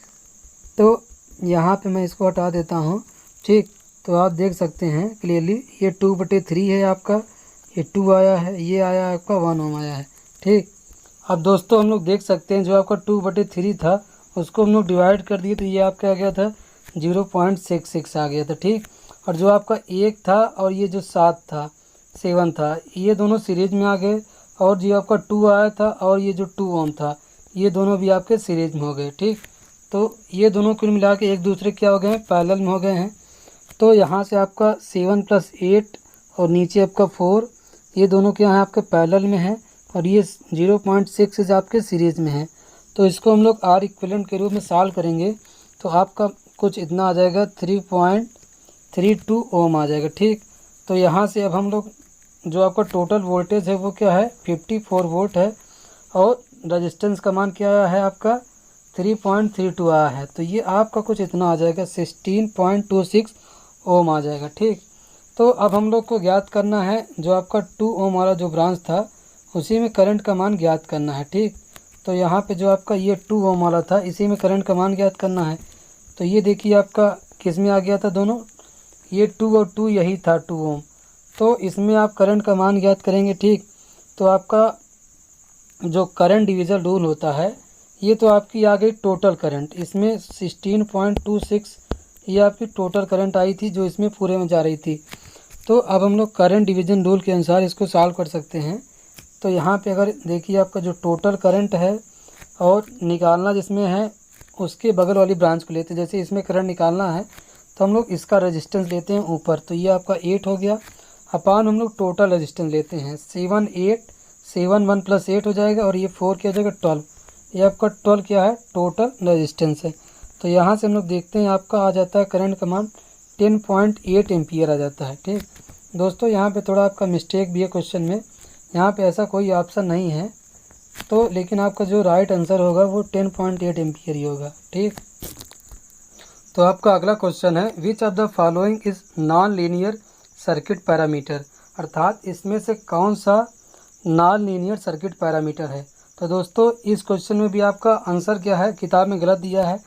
तो यहाँ पे मैं इसको हटा देता हूँ। ठीक, तो आप देख सकते हैं क्लियरली ये 2/3 है आपका, ये 2 आया है, ये आया आपका 1 ओम आया है। ठीक, अब दोस्तों हम लोग देख सकते हैं जो आपका 2/3 था उसको हम लोग डिवाइड कर दिए तो ये आपका आ गया था 0.66 आ गया था। ठीक, और जो आपका 1 था और ये जो 7 था ये दोनों सीरीज में आ गए, और जो आपका 2 आया था और ये जो 2 ओम था ये दोनों भी आपके सीरीज में हो गए। ठीक, तो ये दोनों कुल मिला के एक दूसरे क्या हो गए हैं, पैरेलल में हो गए हैं। तो यहाँ से आपका 7 + 8 और नीचे आपका 4 ये दोनों क्या है आपके पैरेलल में है, और ये 0.6 आपके सीरीज़ में है। तो इसको हम लोग आर इक्विवेलेंट के रूप में सॉल्व करेंगे तो आपका कुछ इतना आ जाएगा 3.32 ओम आ जाएगा। ठीक, तो यहाँ से अब हम लोग जो आपका टोटल वोल्टेज है वो क्या है 54 वोल्ट है, और रेजिस्टेंस का मान क्या आया है आपका 3.32 आया है। तो ये आपका कुछ इतना आ जाएगा 16.26 ओम आ जाएगा। ठीक, तो अब हम लोग को ज्ञात करना है जो आपका 2 ओम वाला जो ब्रांच था उसी में करंट का मान ज्ञात करना है। ठीक, तो यहाँ पे जो आपका ये 2 ओम वाला था इसी में करंट का मान ज्ञात करना है। तो ये देखिए आपका किस में आ गया था दोनों, ये 2 और 2 यही था 2 ओम, तो इसमें आप करंट का मान ज्ञात करेंगे। ठीक, तो आपका जो करंट डिवीज़न रूल होता है ये तो आपकी आ गई टोटल करंट, इसमें 16.26 ये आपकी टोटल करंट आई थी जो इसमें पूरे में जा रही थी। तो अब हम लोग करंट डिवीज़न रूल के अनुसार इसको सॉल्व कर सकते हैं। तो यहाँ पे अगर देखिए आपका जो टोटल करंट है और निकालना जिसमें है उसके बगल वाली ब्रांच को लेते हैं, जैसे इसमें करंट निकालना है तो हम लोग इसका रेजिस्टेंस लेते हैं ऊपर, तो ये आपका 8 हो गया, अपान हम लोग टोटल रेजिस्टेंस लेते हैं 7 1 + 8 हो जाएगा, और ये 4 क्या हो जाएगा 12, ये आपका 12 क्या है टोटल रेजिस्टेंस है। तो यहाँ से हम लोग देखते हैं आपका आ जाता है करंट का मान 10.8 एम्पियर आ जाता है। ठीक दोस्तों, यहाँ पे थोड़ा आपका मिस्टेक भी है क्वेश्चन में, यहाँ पे ऐसा कोई ऑप्शन नहीं है, तो लेकिन आपका जो राइट आंसर होगा वो 10.8 एम्पियर ही होगा। ठीक, तो आपका अगला क्वेश्चन है which of the following is non linear circuit parameter, अर्थात इसमें से कौन सा नॉन लीनियर सर्किट पैरामीटर है। तो दोस्तों इस क्वेश्चन में भी आपका आंसर क्या है किताब में गलत दिया है,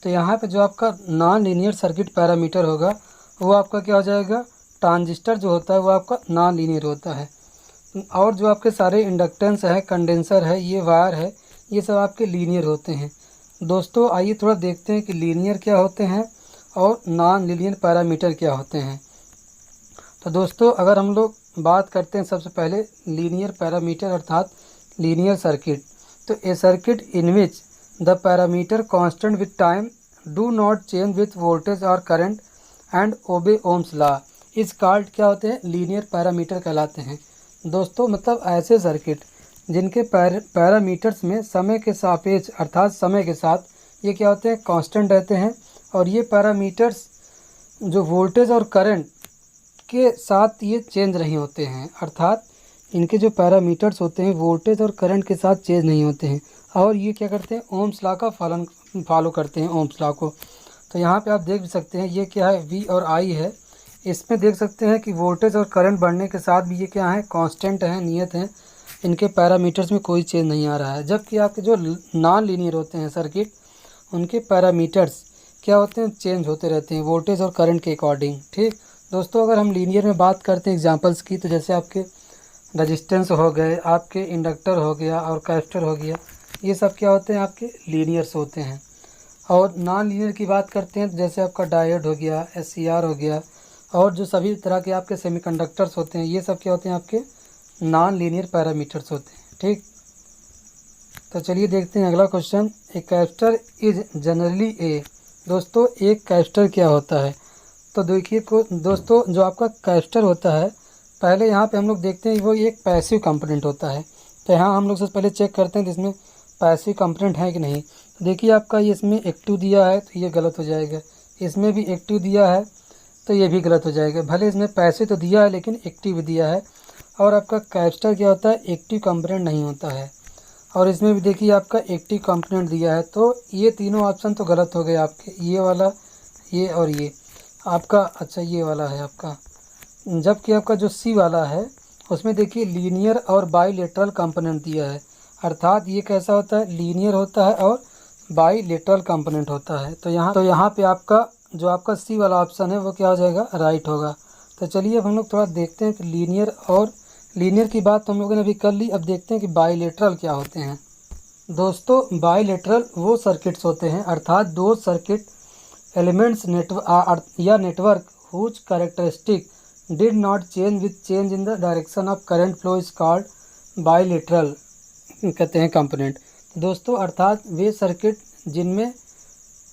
तो यहाँ पे जो आपका नॉन लीनियर सर्किट पैरामीटर होगा वो आपका क्या हो जाएगा, ट्रांजिस्टर जो होता है वो आपका नॉन लीनियर होता है, और जो आपके सारे इंडक्टेंस है, कंडेंसर है, ये वायर है, ये सब आपके लीनियर होते हैं। दोस्तों आइए थोड़ा देखते हैं कि लीनियर क्या होते हैं और नॉन लीनियर पैरामीटर क्या होते हैं। तो दोस्तों अगर हम लोग बात करते हैं सबसे पहले लीनियर पैरामीटर अर्थात लीनियर सर्किट, तो a circuit in which the parameter constant with time do not change with voltage और current and obey Ohm's law is called क्या होते हैं, लीनियर पैरामीटर कहलाते हैं। दोस्तों मतलब ऐसे सर्किट जिनके पैरामीटर्स में समय के सापेक्ष अर्थात समय के साथ ये क्या होते हैं कांस्टेंट रहते हैं, और ये पैरामीटर्स जो वोल्टेज और करंट के साथ ये चेंज नहीं होते हैं, अर्थात इनके जो पैरामीटर्स होते हैं वोल्टेज और करंट के साथ चेंज नहीं होते हैं, और ये क्या करते हैं ओम्स लॉ का फॉलो करते हैं, ओम्स लॉ को। तो यहाँ पे आप देख सकते हैं ये क्या है V और I है, इसमें देख सकते हैं कि वोल्टेज और करंट बढ़ने के साथ भी ये क्या है कांस्टेंट है, नियत है, इनके पैरामीटर्स में कोई चेंज नहीं आ रहा है। जबकि आपके जो नॉन लीनियर होते हैं सर्किट उनके पैरामीटर्स क्या होते हैं चेंज होते रहते हैं वोल्टेज और करंट के अकॉर्डिंग। ठीक दोस्तों, अगर हम लीनियर में बात करते हैं एग्जांपल्स की, तो जैसे आपके रेजिस्टेंस हो गए, आपके इंडक्टर हो गया और कैपेसिटर हो गया, ये सब क्या होते हैं आपके लीनियर्स होते हैं। और नॉन लीनियर की बात करते हैं तो जैसे आपका डायोड हो गया, SCR हो गया, और जो सभी तरह के आपके सेमीकंडक्टर्स होते हैं ये सब क्या होते हैं आपके नॉन लीनियर पैरामीटर्स होते हैं। ठीक, तो चलिए देखते हैं अगला question, a capacitor is generally a. दोस्तों एक कैपेसिटर क्या होता है, तो देखिए दोस्तों जो आपका कैपेसिटर होता है पहले यहाँ पे हम लोग देखते हैं वो एक पैसिव कंपोनेंट होता है। तो यहाँ हम लोग सबसे पहले चेक करते हैं कि इसमें पैसिव कंपोनेंट है कि नहीं। तो देखिए आपका ये इसमें एक्टिव दिया है तो ये गलत हो जाएगा, इसमें भी एक्टिव दिया है तो ये भी गलत हो जाएगा। भले इसमें पैसिव तो दिया है लेकिन एक्टिव भी दिया है, और आपका कैपेसिटर क्या होता है एक्टिव कंपोनेंट नहीं होता है, और इसमें भी देखिए आपका एक्टिव कंपोनेंट दिया है। तो ये तीनों ऑप्शन तो गलत हो गए आपके, ये वाला, ये और ये आपका, अच्छा ये वाला है आपका। जबकि आपका जो सी वाला है उसमें देखिए लीनियर और बाईलेटरल कंपोनेंट दिया है, अर्थात ये कैसा होता है लीनियर होता है और बाईलेटरल कंपोनेंट होता है। तो यहाँ पे आपका जो आपका सी वाला ऑप्शन है वो क्या हो जाएगा, राइट होगा। तो चलिए अब हम लोग थोड़ा देखते हैं कि लीनियर की बात तो हम लोगों ने अभी कर ली। अब देखते हैं कि बाईलेटरल क्या होते हैं। दोस्तों बाईलेटरल वो सर्किट्स होते हैं, अर्थात दो circuit elements network whose characteristic did not change with change in the direction of current flow is called bilateral कहते हैं कंपोनेंट। दोस्तों अर्थात वे सर्किट जिनमें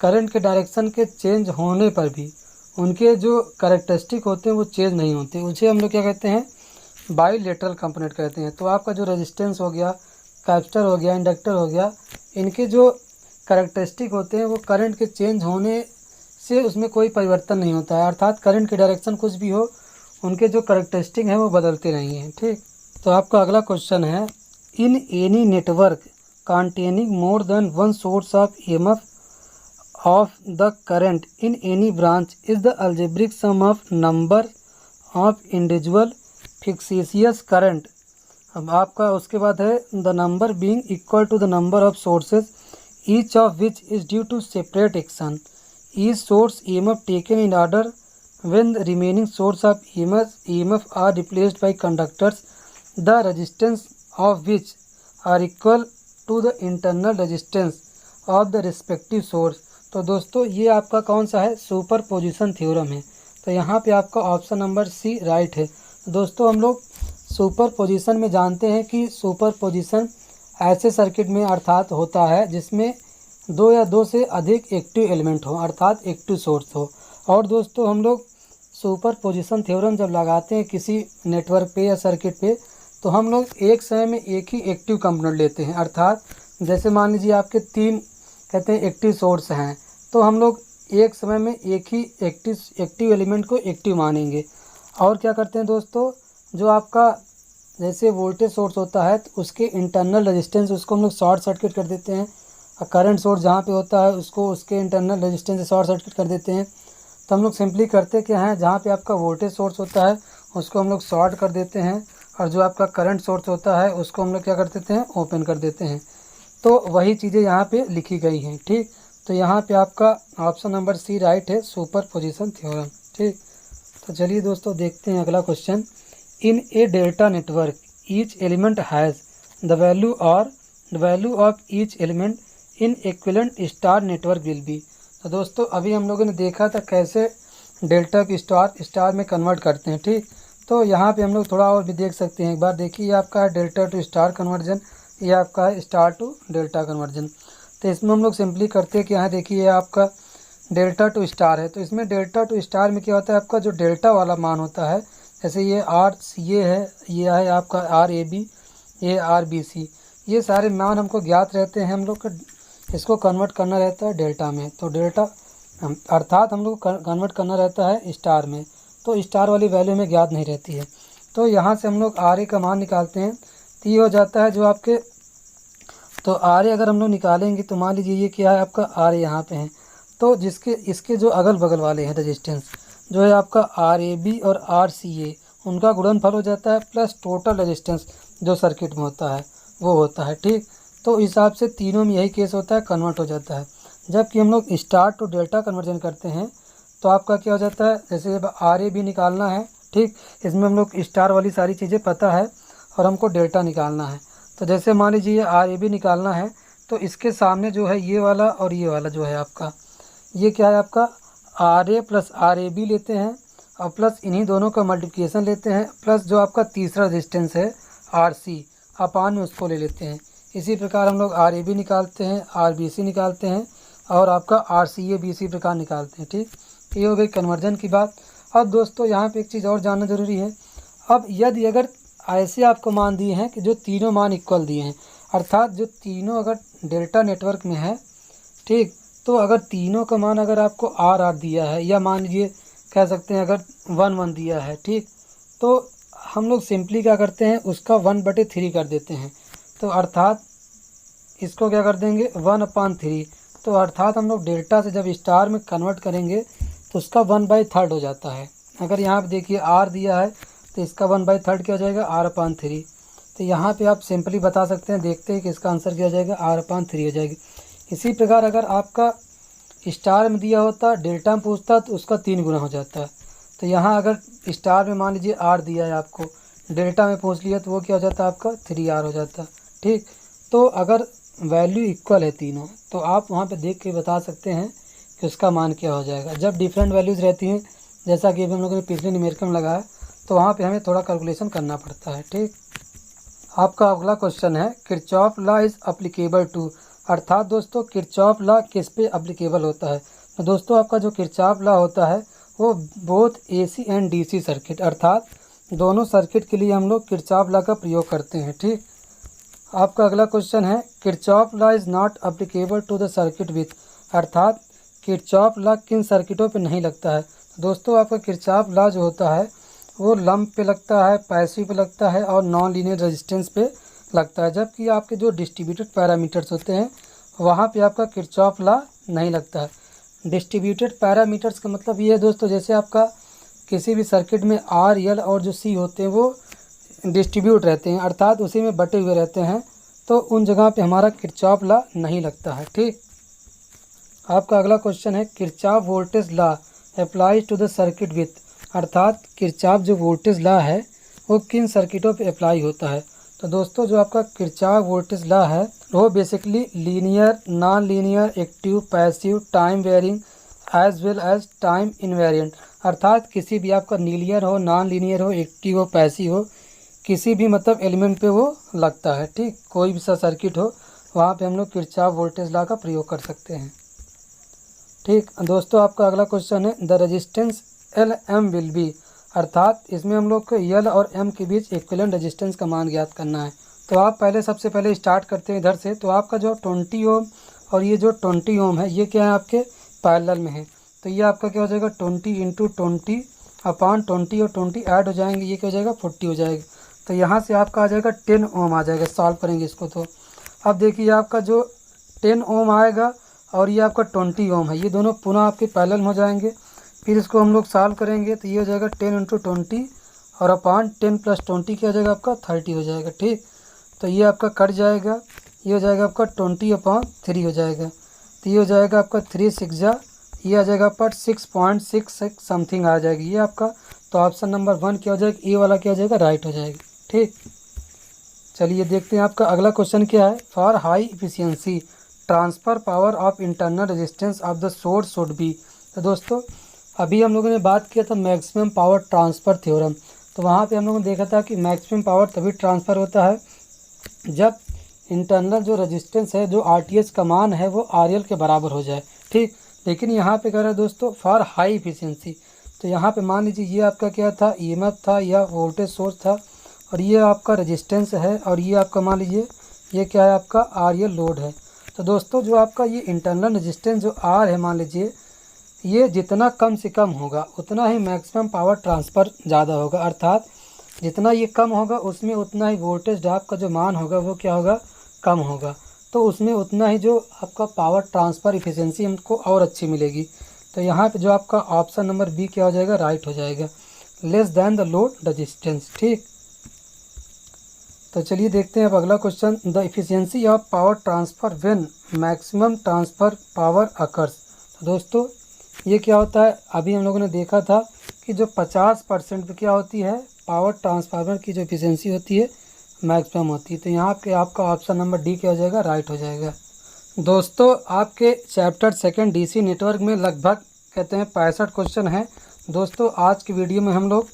करंट के डायरेक्शन के चेंज होने पर भी उनके जो कैरेक्टरिस्टिक होते हैं वो चेंज नहीं होते, उसे हम लोग क्या कहते हैं, बाईलेटरल कंपोनेंट कहते हैं। तो आपका जो रेजिस्टेंस हो गया, कैपेसिटर हो गया, इंडक्टर हो गया, इनके जो कैरेक्टरिस्टिक होते हैं वो करंट के चेंज होने से उसमें कोई परिवर्तन नहीं होता है, अर्थात करंट की डायरेक्शन कुछ भी हो उनके जो कैरेक्टरिस्टिक हैं वो बदलते नहीं हैं। ठीक, तो आपका अगला क्वेश्चन है, in any network containing more than one source of EMF of the current in any branch is the algebraic sum of number of individual fictitious current। अब आपका उसके बाद है the number being equal to the number of sources each of which is due to separate action, each source EMF taken in order when the remaining source of EMF are replaced by conductors the resistance of which are equal to the internal resistance of the respective source। तो दोस्तों ये आपका कौन सा है, सुपर पोजिशन थ्योरम है। तो यहाँ पे आपका ऑप्शन नंबर सी राइट है। दोस्तों हम लोग सुपर पोजिशन में जानते हैं कि सुपर पोजिशन ऐसे सर्किट में अर्थात होता है जिसमें दो या दो से अधिक एक्टिव एलिमेंट हो, अर्थात एक्टिव सोर्स हो। और दोस्तों हम लोग सुपर पोजिशन थ्योरम जब लगाते हैं किसी नेटवर्क पे या सर्किट पे, तो हम लोग एक समय में एक ही एक्टिव कंपोनेंट लेते हैं, अर्थात जैसे मान लीजिए आपके तीन कहते हैं एक्टिव सोर्स हैं, तो हम लोग एक समय में एक ही एक्टिव एलिमेंट को एक्टिव मानेंगे। और क्या करते हैं दोस्तों, जो आपका जैसे वोल्टेज सोर्स होता है तो उसके इंटरनल रेजिस्टेंस उसको हम लोग शॉर्ट सर्किट कर देते हैं, और करंट सोर्स जहाँ पे होता है उसको उसके इंटरनल रेजिस्टेंस से शॉर्ट सर्किट कर देते हैं। तो हम लोग सिंपली करते क्या हैं, जहाँ पे आपका वोल्टेज सोर्स होता है उसको हम लोग शॉर्ट कर देते हैं, और जो आपका करंट सोर्स होता है उसको हम लोग क्या कर देते हैं, ओपन कर देते हैं। तो वही चीज़ें यहाँ पे लिखी गई हैं। ठीक, तो यहाँ पे आपका ऑप्शन नंबर सी राइट है, सुपर पोजिशन थ्योरम। ठीक, तो चलिए दोस्तों देखते हैं अगला question, in A delta network each element has the value of each element in equivalent star network will be. तो दोस्तों अभी हम लोगों ने देखा था कैसे डेल्टा की स्टार में कन्वर्ट करते हैं। ठीक, तो यहाँ पे हम लोग थोड़ा और भी देख सकते हैं। एक बार देखिए आपका है डेल्टा टू स्टार कन्वर्जन, ये आपका है स्टार टू डेल्टा कन्वर्जन। तो इसमें हम लोग सिंपली करते हैं कि यहाँ देखिए आपका डेल्टा टू स्टार है, तो इसमें डेल्टा टू स्टार में क्या होता है, आपका जो डेल्टा वाला मान होता है, जैसे ये आर ये है, ये है आपका आर ए बी, ये आर बी सी, ये सारे मान हमको ज्ञात रहते हैं, हम लोग का इसको कन्वर्ट करना रहता है डेल्टा में। तो डेल्टा अर्थात हम लोग कन्वर्ट करना रहता है स्टार में, तो स्टार वाली वैल्यू हमें ज्ञात नहीं रहती है। तो यहाँ से हम लोग आर ए का मान निकालते हैं, तो ये हो जाता है जो आपके, तो आर ए अगर हम लोग निकालेंगे तो मान लीजिए ये क्या है आपका आर ए यहाँ पे है, तो इसके जो अगल बगल वाले हैं रेजिस्टेंस जो है आपका आर ए बी और आर सी ए, उनका गुणनफल हो जाता है प्लस टोटल रेजिस्टेंस जो सर्किट में होता है वो होता है। ठीक, तो इस हिसाब से तीनों में यही केस होता है, कन्वर्ट हो जाता है। जबकि हम लोग स्टार टू डेल्टा कन्वर्जन करते हैं तो आपका क्या हो जाता है, जैसे आर ए बी निकालना है, ठीक, इसमें हम लोग स्टार वाली सारी चीज़ें पता है और हमको डेल्टा निकालना है। तो जैसे मान लीजिए आर ए बी निकालना है, तो इसके सामने जो है ये वाला और ये वाला जो है आपका, ये क्या है आपका R A plus R A B लेते हैं, और प्लस इन्हीं दोनों का मल्टीप्लिकेशन लेते हैं, प्लस जो आपका तीसरा रेजिस्टेंस है आर सी अपान में उसको ले लेते हैं। इसी प्रकार हम लोग आर ए बी निकालते हैं, आर बी सी निकालते हैं, और आपका आर सी ए बी इसी प्रकार निकालते हैं। ठीक, ये हो गई कन्वर्जन की बात। अब दोस्तों यहाँ पे एक चीज़ और जानना ज़रूरी है, अब यदि अगर ऐसे आपको मान दिए हैं कि जो तीनों मान इक्वल दिए हैं, अर्थात जो तीनों अगर डेल्टा नेटवर्क में है, ठीक, तो अगर तीनों का मान अगर आपको आर आर दिया है, या मान लीजिए कह सकते हैं अगर 1 1 दिया है, ठीक, तो हम लोग सिंपली क्या करते हैं उसका 1/3 कर देते हैं। तो अर्थात इसको क्या कर देंगे 1/3, तो अर्थात हम लोग डेल्टा से जब स्टार में कन्वर्ट करेंगे तो उसका 1/3 हो जाता है। अगर यहाँ पे देखिए आर दिया है तो इसका 1/3 क्या हो जाएगा R/3। तो यहाँ पे आप सिंपली बता सकते हैं, देखते हैं कि इसका आंसर क्या हो जाएगा R/3 हो जाएगी। इसी प्रकार अगर आपका स्टार में दिया होता, डेल्टा में पूछता तो उसका 3 गुना हो जाता। तो यहाँ अगर स्टार में मान लीजिए R दिया है आपको, डेल्टा में पूछ लिया तो वो क्या हो जाता आपका 3R हो जाता। ठीक, तो अगर वैल्यू इक्वल है तीनों तो आप वहाँ पे देख के बता सकते हैं कि उसका मान क्या हो जाएगा। जब डिफरेंट वैल्यूज़ रहती हैं, जैसा कि अभी हम लोगों ने पिछले न्यूमेरिकल में लगाया, तो वहाँ पे हमें थोड़ा कैलकुलेशन करना पड़ता है। ठीक, आपका अगला क्वेश्चन है Kirchhoff law is applicable to, अर्थात दोस्तों किरचॉफ लॉ किस पे अप्लीकेबल होता है। तो दोस्तों आपका जो किरचॉफ लॉ होता है वो both AC and DC circuit, अर्थात दोनों सर्किट के लिए हम लोग किरचॉफ लॉ का प्रयोग करते हैं। ठीक, आपका अगला क्वेश्चन है Kirchhoff law is not applicable to the circuit with, अर्थात किरचॉफ लॉ किन सर्किटों पे नहीं लगता है। दोस्तों आपका किरचॉफ लॉ जो होता है वो लंप पे लगता है, पैसिव पे लगता है और नॉन लीनियर रेजिस्टेंस पे लगता है, जबकि आपके जो डिस्ट्रीब्यूटेड पैरामीटर्स होते हैं वहाँ पे आपका किरचॉफ लॉ नहीं लगता है। डिस्ट्रीब्यूटेड पैरामीटर्स का मतलब ये है दोस्तों, जैसे आपका किसी भी सर्किट में R, L और जो C होते हैं वो डिस्ट्रीब्यूट रहते हैं, अर्थात उसी में बटे हुए रहते हैं, तो उन जगह पे हमारा किरचॉफ लॉ नहीं लगता है। ठीक, आपका अगला क्वेश्चन है Kirchhoff voltage law applies to the circuit with, अर्थात किरचॉफ जो वोल्टेज लॉ है वो किन सर्किटों पे अप्लाई होता है। तो दोस्तों जो आपका किरचॉफ वोल्टेज लॉ है वो basically linear, non linear, active, passive, time varying as well as time invariant, अर्थात किसी भी आपका लीनियर हो, नॉन लीनियर हो, एक्टिव हो, पैसिव हो, किसी भी मतलब एलिमेंट पे वो लगता है। ठीक, कोई भी सा सर्किट हो वहाँ पे हम लोग किरचॉफ वोल्टेज लॉ का प्रयोग कर सकते हैं। ठीक दोस्तों, आपका अगला क्वेश्चन है the resistance LM will be, अर्थात इसमें हम लोग को L और M के बीच इक्विवेलेंट रेजिस्टेंस का मान ज्ञात करना है। तो आप सबसे पहले स्टार्ट करते हैं इधर से। तो आपका जो 20 ओम और ये जो 20 ओम है ये क्या है आपके पैरेलल में है, तो ये आपका क्या हो जाएगा 20 × 20 अपॉन 20 और 20 ऐड हो जाएंगे, ये क्या हो जाएगा 40 हो जाएगा। तो यहाँ से आपका आ जाएगा 10 ओम आ जाएगा, सॉल्व करेंगे इसको। तो अब देखिए आपका जो 10 ओम आएगा और ये आपका 20 ओम है, ये दोनों पुनः आपके पैरेलल में हो जाएंगे। फिर इसको हम लोग सॉल्व करेंगे तो ये हो जाएगा 10 × 20 और अपॉन 10 + 20 क्या हो जाएगा आपका 30 हो जाएगा। ठीक, तो ये आपका कट जाएगा, ये हो जाएगा आपका 20/3 हो जाएगा। तो ये हो जाएगा आपका 3 6 जा, ये आ जाएगा आपका 6.66 समथिंग आ जाएगी ये आपका। तो ऑप्शन नंबर 1 क्या हो जाएगा, ए वाला क्या हो जाएगा राइट हो जाएगा। ठीक, चलिए देखते हैं आपका अगला क्वेश्चन क्या है। For high efficiency transfer power of internal resistance of the source should be. तो दोस्तों अभी हम लोगों ने बात किया था मैक्सिमम पावर ट्रांसफ़र थ्योरम, तो वहाँ पे हम लोगों ने देखा था कि मैक्सिमम पावर तभी ट्रांसफ़र होता है जब इंटरनल जो रेजिस्टेंस है, जो RTH का मान है वो RL के बराबर हो जाए। ठीक, लेकिन यहाँ पे कह रहा है दोस्तों फॉर हाई इफिशियंसी, तो यहाँ पे मान लीजिए ये आपका क्या था, EMF था या वोल्टेज सोर्स था, और ये आपका रेजिस्टेंस है, और ये आपका मान लीजिए ये क्या है आपका RL लोड है। तो दोस्तों जो आपका ये इंटरनल रेजिस्टेंस जो R है, मान लीजिए ये जितना कम से कम होगा उतना ही मैक्सिमम पावर ट्रांसफ़र ज़्यादा होगा, अर्थात जितना ये कम होगा उसमें उतना ही वोल्टेज ड्रॉप का जो मान होगा वो क्या होगा कम होगा, तो उसमें उतना ही जो आपका पावर ट्रांसफ़र इफिशियंसी हमको और अच्छी मिलेगी। तो यहाँ पे जो आपका ऑप्शन नंबर बी क्या हो जाएगा राइट हो जाएगा, less than the load resistance. ठीक, तो चलिए देखते हैं अब अगला question, the efficiency of power transfer when maximum transfer power occurs. तो दोस्तों ये क्या होता है, अभी हम लोगों ने देखा था कि जो 50% पे क्या होती है पावर ट्रांसफार्मर की जो एफिशिएंसी होती है मैक्सिमम होती है। तो यहाँ पे आपका ऑप्शन नंबर डी क्या हो जाएगा राइट हो जाएगा। दोस्तों आपके चैप्टर 2 DC नेटवर्क में लगभग कहते हैं 65 क्वेश्चन हैं। दोस्तों आज की वीडियो में हम लोग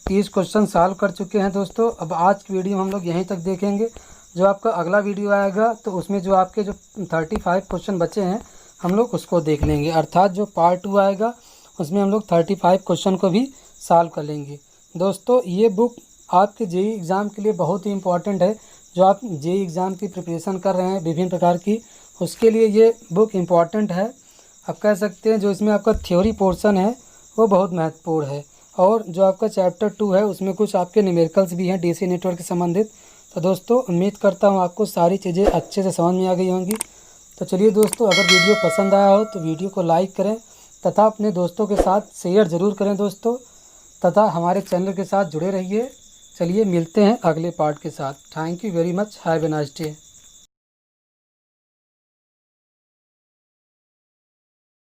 30 क्वेश्चन सॉल्व कर चुके हैं। दोस्तों अब आज की वीडियो में हम लोग यहीं तक देखेंगे। जो आपका अगला वीडियो आएगा तो उसमें जो आपके जो 35 क्वेश्चन बचे हैं हम लोग उसको देख लेंगे, अर्थात जो पार्ट 2 आएगा उसमें हम लोग 35 क्वेश्चन को भी सॉल्व कर लेंगे। दोस्तों ये बुक आपके जेईई एग्ज़ाम के लिए बहुत ही इम्पॉर्टेंट है। जो आप जेईई एग्ज़ाम की प्रिपरेशन कर रहे हैं विभिन्न प्रकार की, उसके लिए ये बुक इम्पॉर्टेंट है। आप कह सकते हैं जो इसमें आपका थ्योरी पोर्शन है वो बहुत महत्वपूर्ण है, और जो आपका चैप्टर 2 है उसमें कुछ आपके न्यूमेरिकल्स भी हैं डीसी नेटवर्क से संबंधित। तो दोस्तों उम्मीद करता हूँ आपको सारी चीज़ें अच्छे से समझ में आ गई होंगी। तो चलिए दोस्तों, अगर वीडियो पसंद आया हो तो वीडियो को लाइक करें तथा अपने दोस्तों के साथ शेयर ज़रूर करें दोस्तों, तथा हमारे चैनल के साथ जुड़े रहिए। चलिए मिलते हैं अगले पार्ट के साथ। Thank you very much, have a nice day.